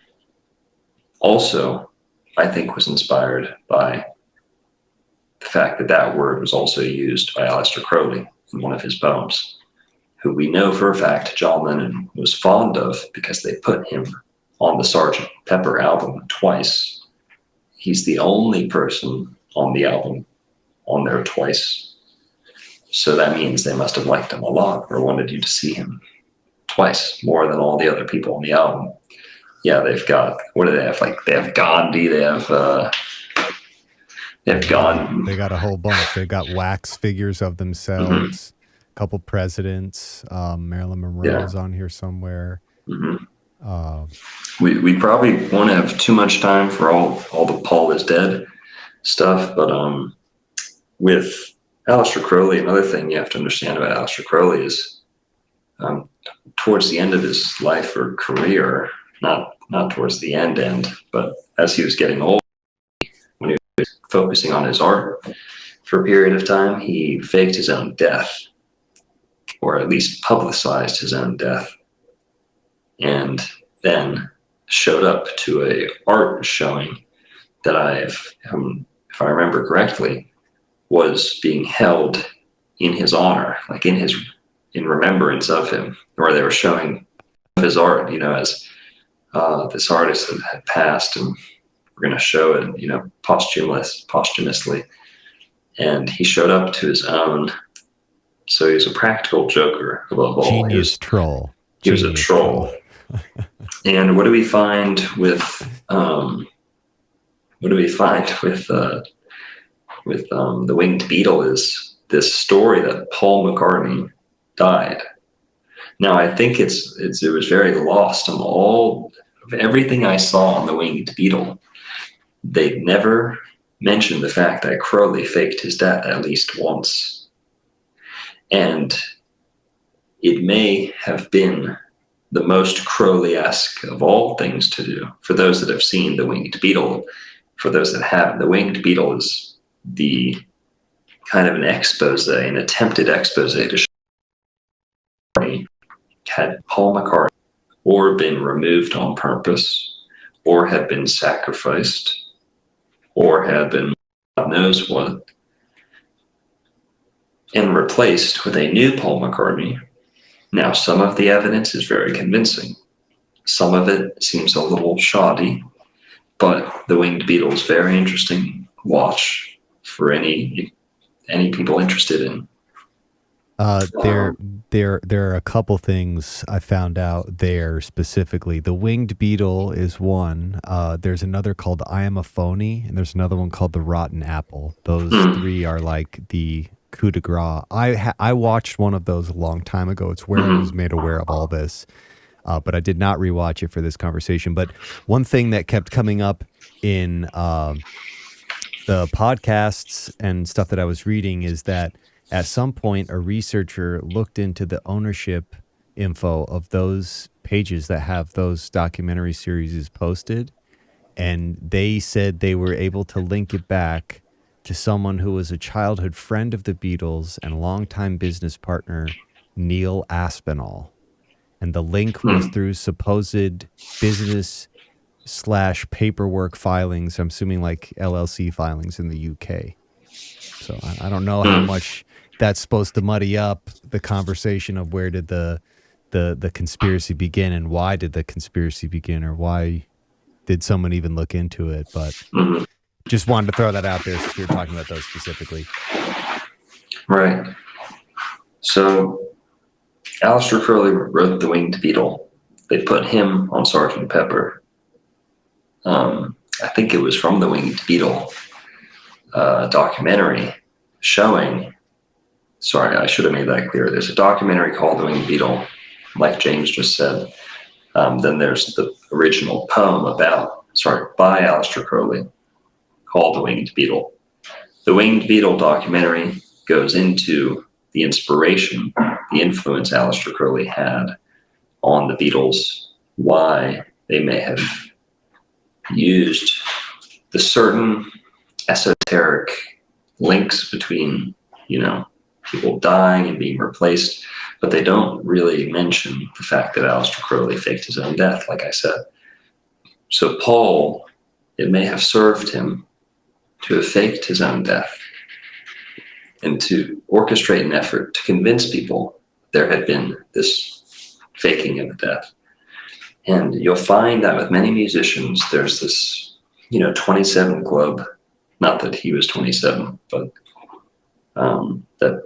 also, I think, was inspired by the fact that word was also used by Aleister Crowley in one of his poems, who we know for a fact John Lennon was fond of because they put him on the Sgt. Pepper album twice. He's the only person on the album on there twice. So that means they must have liked him a lot or wanted you to see him twice, more than all the other people on the album. Yeah, they've got, what do they have? They have Gandhi, they have Gandhi. They got a whole bunch. They got wax figures of themselves. Mm-hmm. Couple presidents, Marilyn Monroe's on here somewhere. Mm-hmm. We probably won't have too much time for all the Paul is dead stuff, but with Aleister Crowley, another thing you have to understand about Aleister Crowley is towards the end of his life or career, not towards the end, but as he was getting old, when he was focusing on his art for a period of time, he faked his own death, or at least publicized his own death, and then showed up to a art showing that if I remember correctly, was being held in his honor, like in remembrance of him, where they were showing his art, as this artist had passed, and we're going to show it, posthumously. And he showed up to his own. So he was a practical joker above all. Genius troll. He was a troll. And what do we find with the Winged Beetle is this story that Paul McCartney died. Now I think it was very lost on all of everything I saw on the Winged Beetle. They never mentioned the fact that Crowley faked his death at least once. And it may have been the most Crowley-esque of all things to do. For those that have seen the Winged Beetle, for those that haven't, the Winged Beetle is the kind of an attempted expose to show had Paul McCartney or been removed on purpose, or had been sacrificed, or had been God knows what, and replaced with a new Paul McCartney. Now, some of the evidence is very convincing. Some of it seems a little shoddy, but the Winged Beetle is very interesting watch for any people interested in. There are a couple things I found out there specifically. The Winged Beetle is one. There's another called I Am a Phony, and there's another one called The Rotten Apple. Those three are like the coup de grace. I watched one of those a long time ago. It's where I was made aware of all this, but I did not rewatch it for this conversation. But one thing that kept coming up in the podcasts and stuff that I was reading is that at some point, a researcher looked into the ownership info of those pages that have those documentary series posted, and they said they were able to link it back to someone who was a childhood friend of the Beatles and longtime business partner, Neil Aspinall. And the link was through supposed business/paperwork filings, I'm assuming like LLC filings in the UK. So I don't know how much that's supposed to muddy up the conversation of where did the conspiracy begin and why did the conspiracy begin, or why did someone even look into it. But just wanted to throw that out there since we were talking about those specifically. Right. So Aleister Crowley wrote The Winged Beetle. They put him on Sgt. Pepper. I think it was from The Winged Beetle documentary showing. Sorry, I should have made that clear. There's a documentary called The Winged Beetle, like James just said. Then there's the original poem by Aleister Crowley called The Winged Beetle. The Winged Beetle documentary goes into the inspiration, the influence Aleister Crowley had on the Beatles, why they may have used the certain esoteric links between, people dying and being replaced, but they don't really mention the fact that Aleister Crowley faked his own death, like I said. So Paul, it may have served him to have faked his own death and to orchestrate an effort to convince people there had been this faking of death. And you'll find that with many musicians, there's this, 27 club, not that he was 27, but that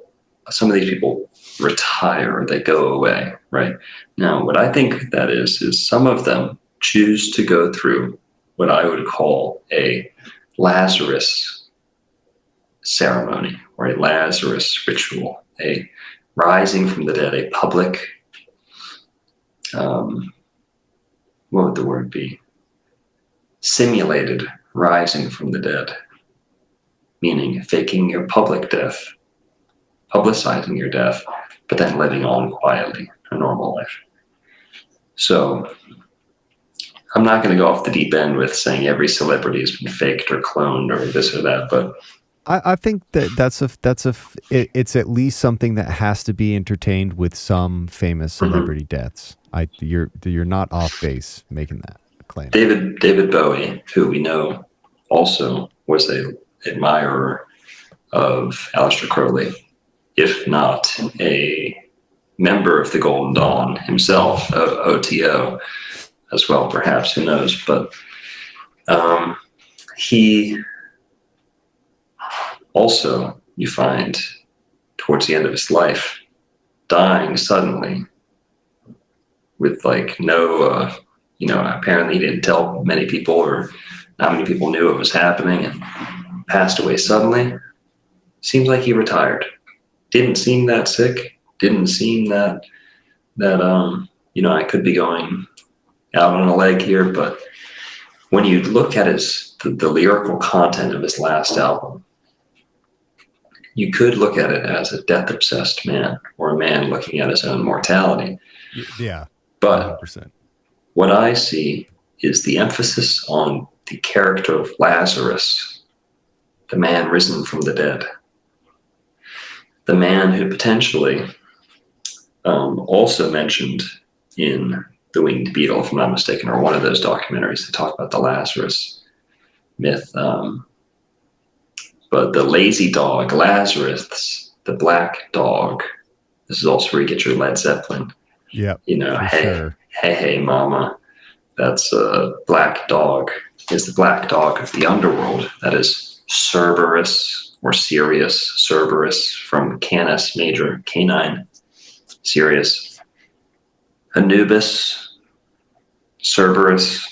some of these people retire, they go away, right? Now, what I think that is some of them choose to go through what I would call a Lazarus ceremony or a Lazarus ritual, a rising from the dead, a public, what would the word be? Simulated rising from the dead, meaning faking your public death, publicizing your death, but then living on quietly, a normal life. So I'm not going to go off the deep end with saying every celebrity has been faked or cloned or this or that, but I think it's at least something that has to be entertained with some famous celebrity deaths. You're not off base making that claim. David Bowie, who we know also was a admirer of Aleister Crowley, if not a member of the Golden Dawn himself, OTO as well, perhaps, who knows, but he also, you find, towards the end of his life, dying suddenly with no, apparently he didn't tell many people, or not many people knew it was happening, and passed away suddenly. Seems like he retired. Didn't seem that sick. Didn't seem that I could be going out on a leg here, but when you look at the lyrical content of his last album, you could look at it as a death-obsessed man, or a man looking at his own mortality. Yeah, but 100%. What I see is the emphasis on the character of Lazarus, the man risen from the dead, the man who potentially also mentioned in The Winged Beetle, if I'm not mistaken, or one of those documentaries that talk about the Lazarus myth. But the lazy dog, Lazarus, the black dog, this is also where you get your Led Zeppelin. Yeah. Hey, mama. That's a black dog, is the black dog of the underworld. That is Cerberus, or Sirius, Cerberus, from Canis Major, canine, Sirius. Anubis, Cerberus,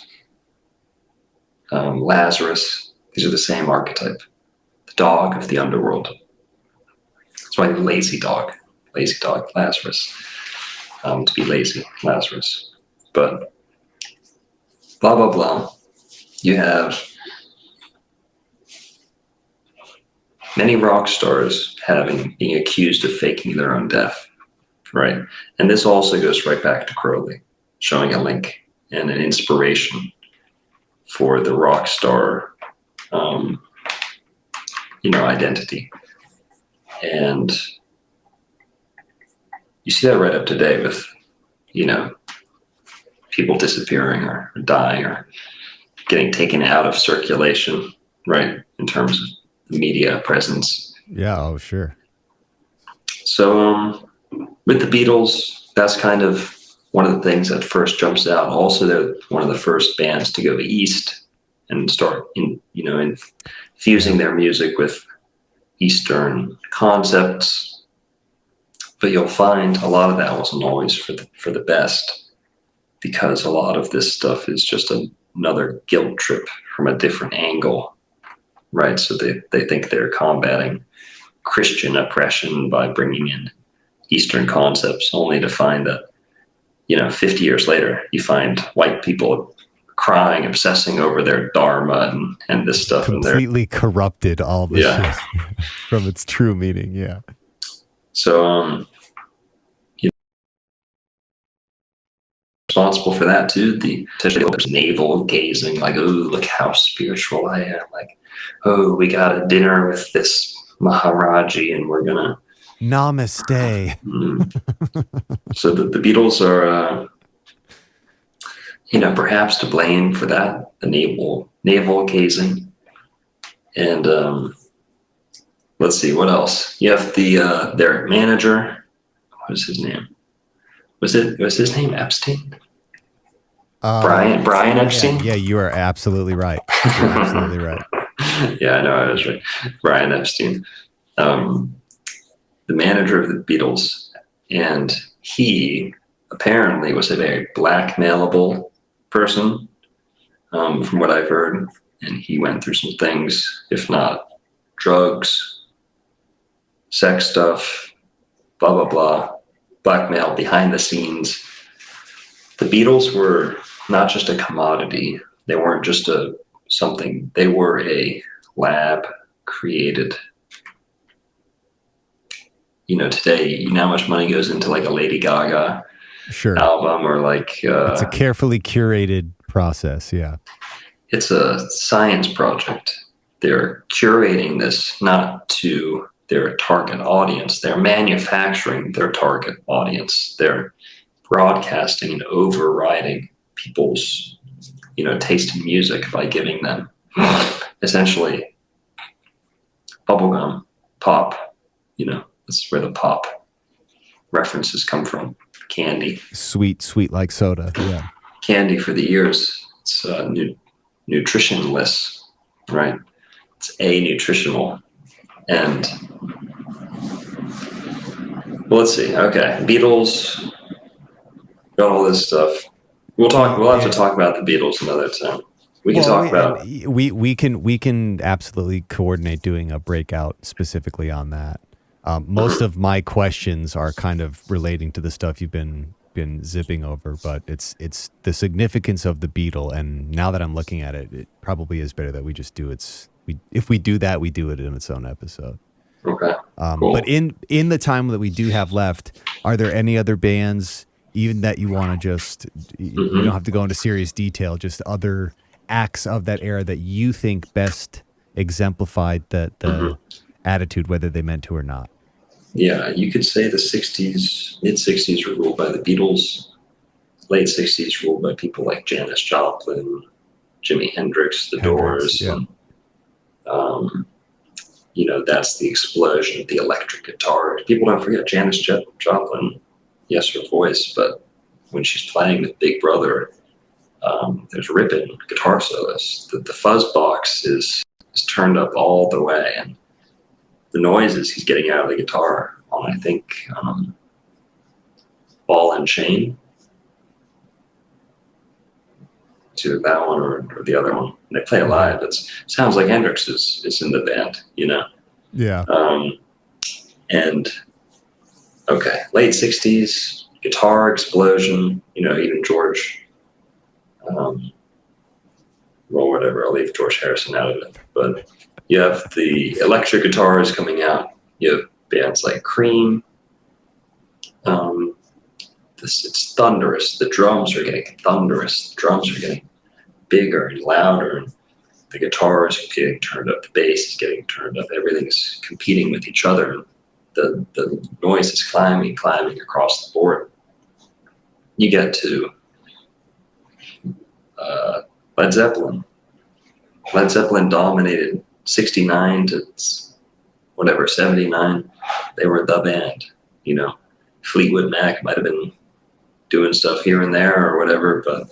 Lazarus, these are the same archetype. The dog of the underworld. That's why lazy dog, Lazarus. To be lazy, Lazarus. But blah, blah, blah. You have many rock stars being accused of faking their own death. Right. And this also goes right back to Crowley, showing a link and an inspiration for the rock star, identity. And you see that right up today with, people disappearing or dying or getting taken out of circulation, right, in terms of the media presence. Yeah, oh, sure. So, with the Beatles, that's kind of one of the things that first jumps out. Also, they're one of the first bands to go east and start infusing their music with Eastern concepts. But you'll find a lot of that wasn't always for the best, because a lot of this stuff is just another guilt trip from a different angle, right? So they think they're combating Christian oppression by bringing in Eastern concepts, only to find that, 50 years later, you find white people crying, obsessing over their dharma and this stuff. Completely corrupted all this shit from its true meaning, yeah. So, responsible for that too. There's navel gazing, like, oh, look how spiritual I am. Like, oh, we got a dinner with this Maharaji and we're gonna namaste. So the Beatles are, perhaps to blame for that, the navel gazing. And let's see, what else? You have their manager. What was his name? Was his name Epstein? Brian Epstein? Yeah, you are absolutely right. You're absolutely right. Yeah, I know I was right. Brian Epstein. The manager of the Beatles, and he apparently was a very blackmailable person, from what I've heard, and he went through some things, if not drugs, sex stuff, blah, blah, blah, blackmail behind the scenes. The Beatles were not just a commodity. They weren't just something. They were a lab created. Today, how much money goes into like a Lady Gaga album, or like it's a carefully curated process. Yeah, it's a science project. They're curating this not to their target audience. They're manufacturing their target audience. They're broadcasting and overriding people's, taste in music by giving them essentially bubblegum pop. That's where the pop references come from. Candy. Sweet like soda. Yeah. Candy for the ears. It's nutritionless, right? It's nutritional. And well, let's see. Okay, Beatles, got all this stuff. We'll have to talk about the Beatles another time. We can absolutely coordinate doing a breakout specifically on that. Most of my questions are kind of relating to the stuff you've been zipping over, but it's the significance of the Beatle. And now that I'm looking at it, it probably is better that we just do if we do that, we do it in its own episode. Okay. Cool. But in the time that we do have left, are there any other bands, even that you want to just, you don't have to go into serious detail, just other acts of that era that you think best exemplified the attitude, whether they meant to or not? Yeah, you could say the 60s, mid-60s were ruled by the Beatles. Late 60s ruled by people like Janis Joplin, Jimi Hendrix, The Doors. Yeah. And, that's the explosion of the electric guitar. People don't forget Janis Joplin. Yes, her voice, but when she's playing with Big Brother, there's ripping guitar solos. The fuzz box is turned up all the way, and the noises he's getting out of the guitar on, I think, Ball and Chain. It's either that one or the other one. They play it live. It sounds like Hendrix is in the band, Yeah. And okay, late 60s, guitar explosion, even George, whatever, I'll leave George Harrison out of it. But you have the electric guitars coming out. You have bands like Cream. It's thunderous. The drums are getting thunderous. The drums are getting bigger and louder. And the guitar is getting turned up. The bass is getting turned up. Everything's competing with each other. And the noise is climbing across the board. You get to Led Zeppelin. Led Zeppelin dominated 69 to 79. They were the band. Fleetwood Mac might have been doing stuff here and there or whatever, but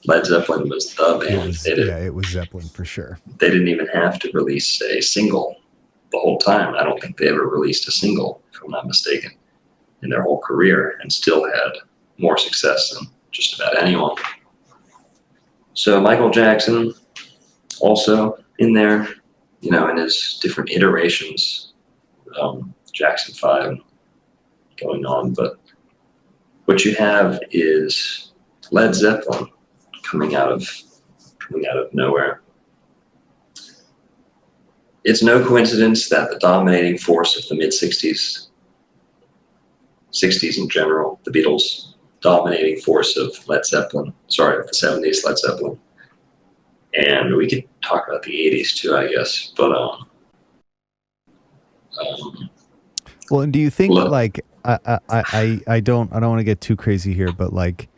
Led Zeppelin was the band. It was Zeppelin for sure. They didn't even have to release a single the whole time. I don't think they ever released a single, if I'm not mistaken, in their whole career, and still had more success than just about anyone. So Michael Jackson also in there, in his different iterations, Jackson 5 going on. But what you have is Led Zeppelin coming out of nowhere. It's no coincidence that the dominating force of the mid-60s, 60s in general, the Beatles, dominating force of the 70s Led Zeppelin. And we could talk about the 80s too, I guess. But well, and do you think I don't want to get too crazy here, but like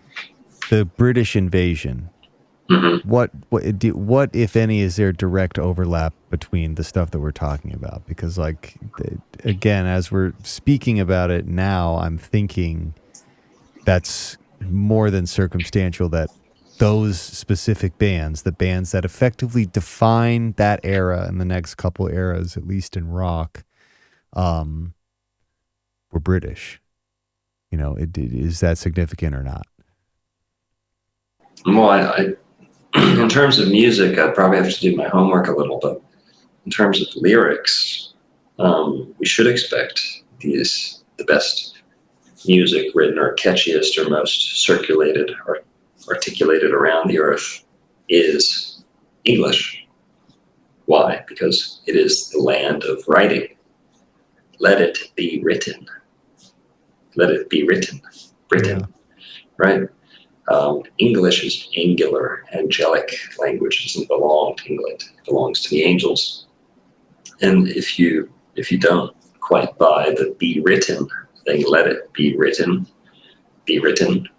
the British invasion, what if any is there direct overlap between the stuff that we're talking about? Because again, as we're speaking about it now, I'm thinking that's more than circumstantial that those specific bands, the bands that effectively define that era and the next couple eras, at least in rock, were British. Is that significant or not? Well, I in terms of music, I'd probably have to do my homework a little, but in terms of lyrics, we should expect the best music written or catchiest or most circulated or articulated around the earth is English. Why? Because it is the land of writing. Let it be written. Let it be written. Britain. right? English is angular, angelic language. It doesn't belong to England. It belongs to the angels. And if you don't quite buy the be written thing, let it be written,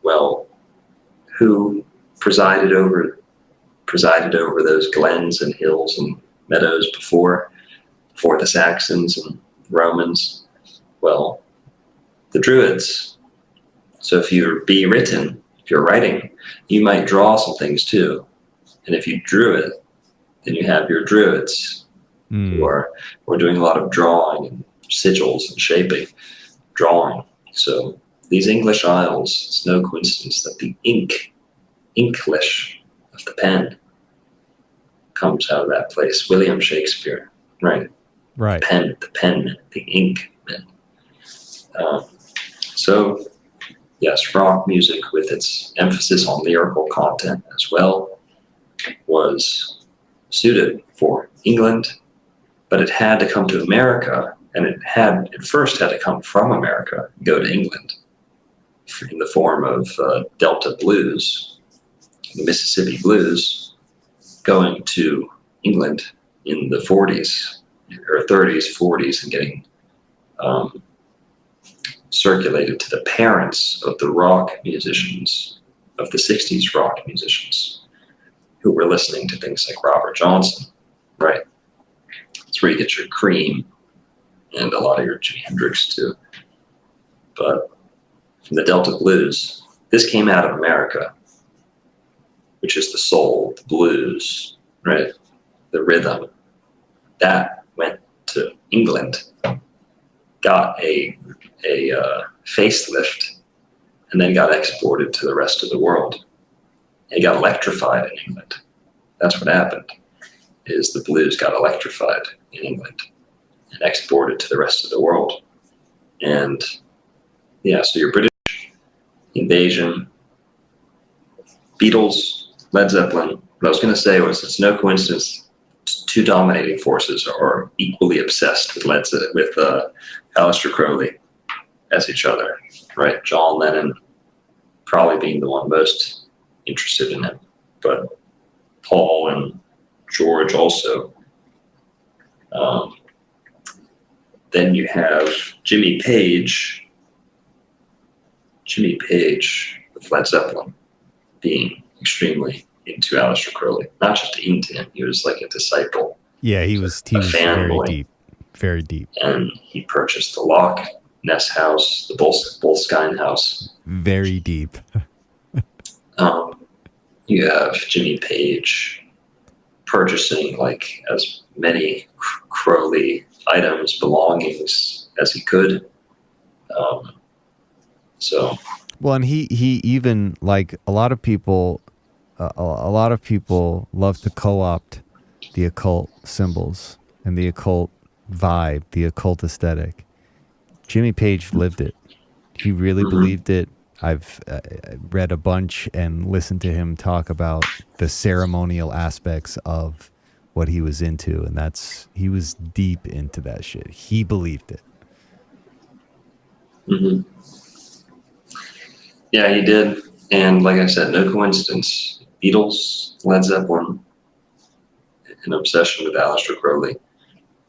well, who presided over those glens and hills and meadows before the Saxons and Romans? Well, the Druids. So if you're be written, if you're writing, you might draw some things too. And if you drew it, then you have your Druids who are doing a lot of drawing and sigils and shaping, drawing. So these English Isles, it's no coincidence that the Inklish of the pen comes out of that place. William Shakespeare, right? Right. The pen, the ink. So, yes, rock music with its emphasis on lyrical content as well was suited for England, but it had to come to America, and it first had to come from America, go to England in the form of Delta blues, the Mississippi blues, going to England in the 40s or 30s, 40s, and getting circulated to the parents of the rock musicians, of the 60s rock musicians, who were listening to things like Robert Johnson, right? That's where you get your Cream and a lot of your Jimi Hendrix too. But from the Delta blues, this came out of America, which is the soul, the blues, right? The rhythm. That went to England, got a facelift, and then got exported to the rest of the world. It got electrified in England. That's what happened, is the blues got electrified in England and exported to the rest of the world. And yeah, so your British invasion, Beatles, Led Zeppelin. What I was going to say was, it's no coincidence two dominating forces are equally obsessed with Aleister Crowley as each other, right? John Lennon probably being the one most interested in him, but Paul and George also. Then you have Jimmy Page with Led Zeppelin being extremely into Aleister Crowley. Not just into him, he was like a disciple. Yeah, he was very deep. And he purchased the Loch Ness house, the Boleskine house. Very deep. You have Jimmy Page purchasing like as many Crowley items, belongings as he could. Well, and he even, like, a lot of people love to co-opt the occult symbols and the occult vibe, the occult aesthetic. Jimmy Page lived it. He really believed it. I've read a bunch and listened to him talk about the ceremonial aspects of what he was into, and he was deep into that shit. He believed it. Mm-hmm. Yeah, he did. And like I said, no coincidence. Beatles, Led Zeppelin, an obsession with Aleister Crowley,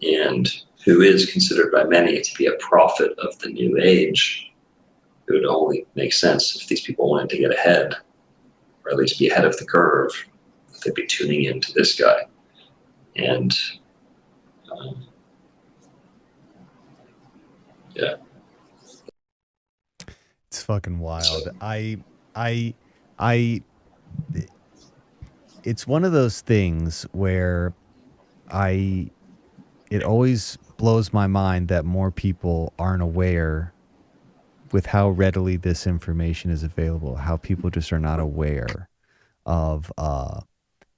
and who is considered by many to be a prophet of the new age. It would only make sense if these people wanted to get ahead, or at least be ahead of the curve, that they'd be tuning into this guy. And yeah. It's fucking wild. It's one of those things where it always blows my mind that more people aren't aware with how readily this information is available, how people just are not aware of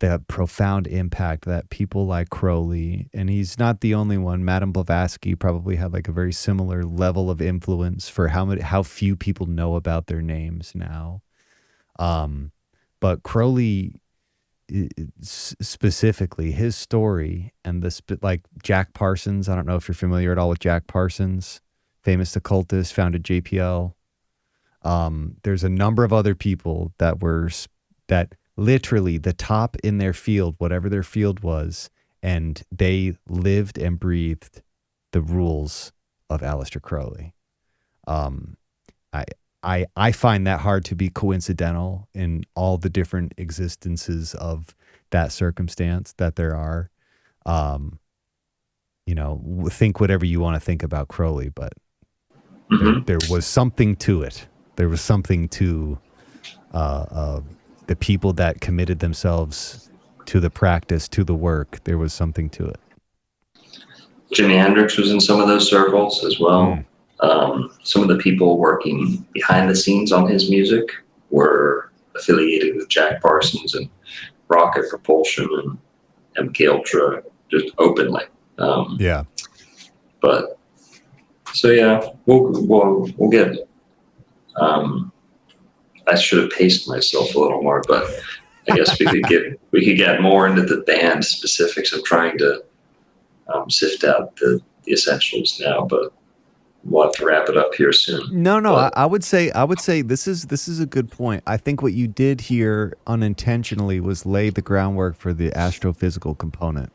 the profound impact that people like Crowley, and he's not the only one. Madame Blavatsky probably had like a very similar level of influence for how few people know about their names now. But Crowley specifically, his story and like Jack Parsons. I don't know if you're familiar at all with Jack Parsons, famous occultist, founded JPL. There's a number of other people that literally the top in their field, whatever their field was, and they lived and breathed the rules of Aleister Crowley. I find that hard to be coincidental in all the different existences of that circumstance that there are. Think whatever you want to think about Crowley, but there was something to it. There was something to the people that committed themselves to the practice, to the work. There was something to it. Jimi Hendrix was in some of those circles as well. Some of the people working behind the scenes on his music were affiliated with Jack Parsons and Rocket Propulsion and MK Ultra, just openly. But so yeah, we'll get. I should have paced myself a little more, but I guess we could get more into the band specifics. I'm trying to sift out the essentials now, but we'll have to wrap it up here soon. No, I would say this is a good point. I think what you did here unintentionally was lay the groundwork for the astrophysical component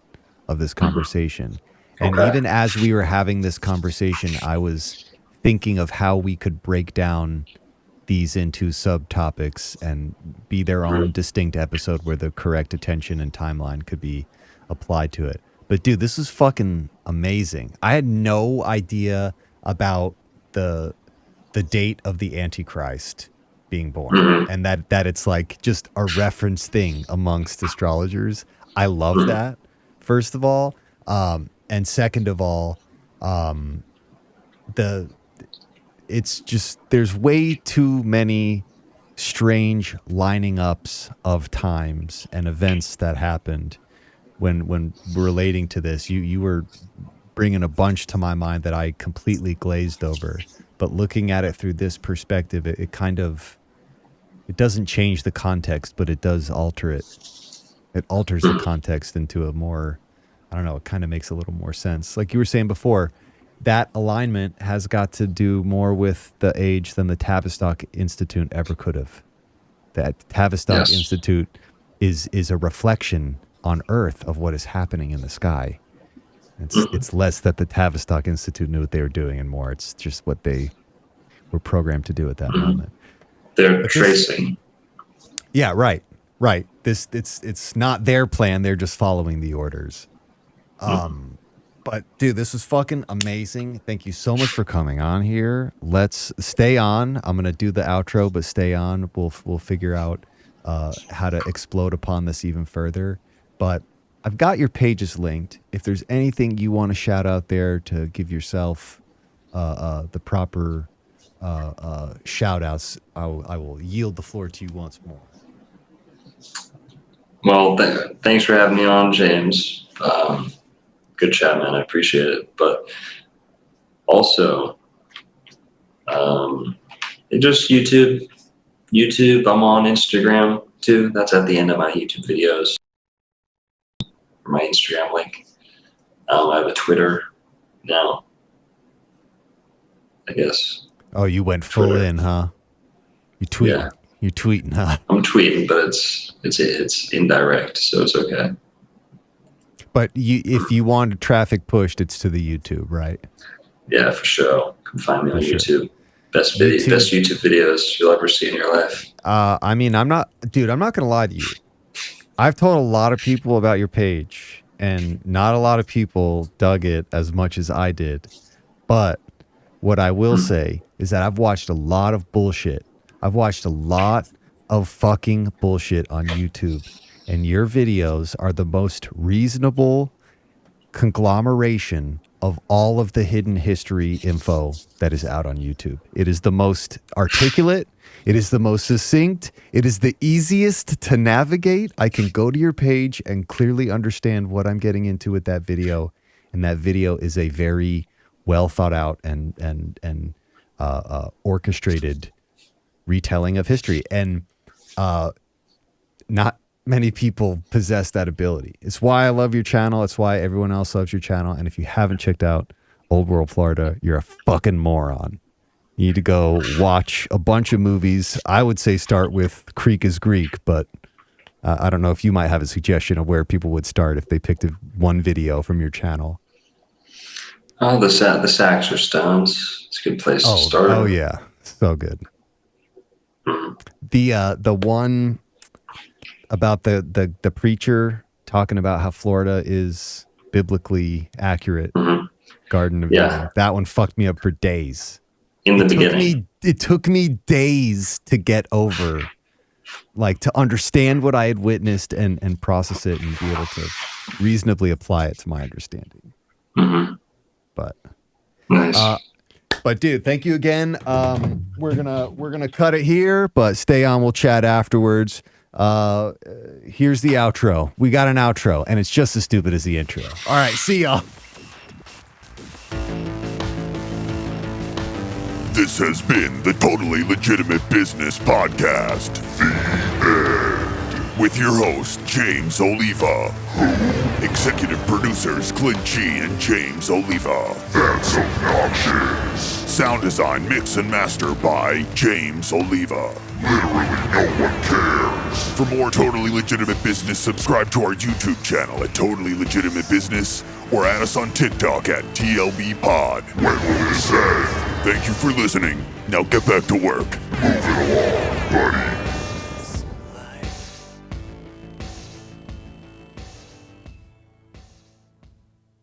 of this conversation. And even as we were having this conversation, I was thinking of how we could break down these into subtopics and be their own distinct episode where the correct attention and timeline could be applied to it. But dude, this is fucking amazing. I had no idea about the date of the Antichrist being born, and that it's like just a reference thing amongst astrologers. I love that, first of all. And second of all, it's just, there's way too many strange lining ups of times and events that happened when relating to this. You were bringing a bunch to my mind that I completely glazed over, but looking at it through this perspective, it doesn't change the context, but it does alter it. It alters the context into a more, I don't know, it kind of makes a little more sense. Like you were saying before, that alignment has got to do more with the age than the Tavistock Institute ever could have. That Tavistock Institute is a reflection on Earth of what is happening in the sky. It's less that the Tavistock Institute knew what they were doing and more it's just what they were programmed to do at that moment. They're tracing. Yeah, right. It's not their plan, they're just following the orders. But dude, this was fucking amazing. Thank you so much for coming on here. Let's stay on. I'm gonna do the outro, but stay on. We'll figure out how to explode upon this even further. But I've got your pages linked. If there's anything you want to shout out there to give yourself the proper shout outs, I will yield the floor to you once more. Well, thanks for having me on, James. Good chat, man. I appreciate it. But also, just YouTube. I'm on Instagram too. That's at the end of my YouTube videos. Or my Instagram link. I have a Twitter now, I guess. Oh, you went full Twitter. in, huh? You tweet. Yeah. You're tweeting, huh? I'm tweeting, but it's indirect, so it's okay. But if you wanted traffic pushed, it's to the YouTube, right? Yeah, for sure. Come find me on YouTube. Best YouTube videos you'll ever see in your life. I mean, I'm not gonna lie to you. I've told a lot of people about your page, and not a lot of people dug it as much as I did. But what I will say is that I've watched a lot of bullshit. I've watched a lot of fucking bullshit on YouTube, and your videos are the most reasonable conglomeration of all of the hidden history info that is out on YouTube. It is the most articulate. It is the most succinct. It is the easiest to navigate. I can go to your page and clearly understand what I'm getting into with that video. And that video is a very well thought out and orchestrated retelling of history. And not many people possess that ability. It's why I love your channel. It's why everyone else loves your channel. And if you haven't checked out Old World Florida, you're a fucking moron. You need to go watch a bunch of movies. I would say start with Creek is Greek, but I don't know if you might have a suggestion of where people would start if they picked one video from your channel. Oh, the Sax or Stones. It's a good place to start. Oh yeah, so good. The one about the preacher talking about how Florida is biblically accurate. Garden of Eden. That one fucked me up for days. In the beginning. It took me days to get over, like to understand what I had witnessed and process it and be able to reasonably apply it to my understanding. But nice. But dude, thank you again. We're gonna cut it here, but stay on. We'll chat afterwards. Here's the outro. We got an outro, and it's just as stupid as the intro. All right, see y'all. This has been the Totally Legitimate Business Podcast. The End. With your host, James Oliva. Executive producers, Clint G and James Oliva. That's obnoxious. Sound design, mix, and master by James Oliva. Literally no one cares. For more Totally Legitimate Business, subscribe to our YouTube channel at Totally Legitimate Business or add us on TikTok at TLB Pod. When will this end? Thank you for listening. Now get back to work. Move it along, buddy.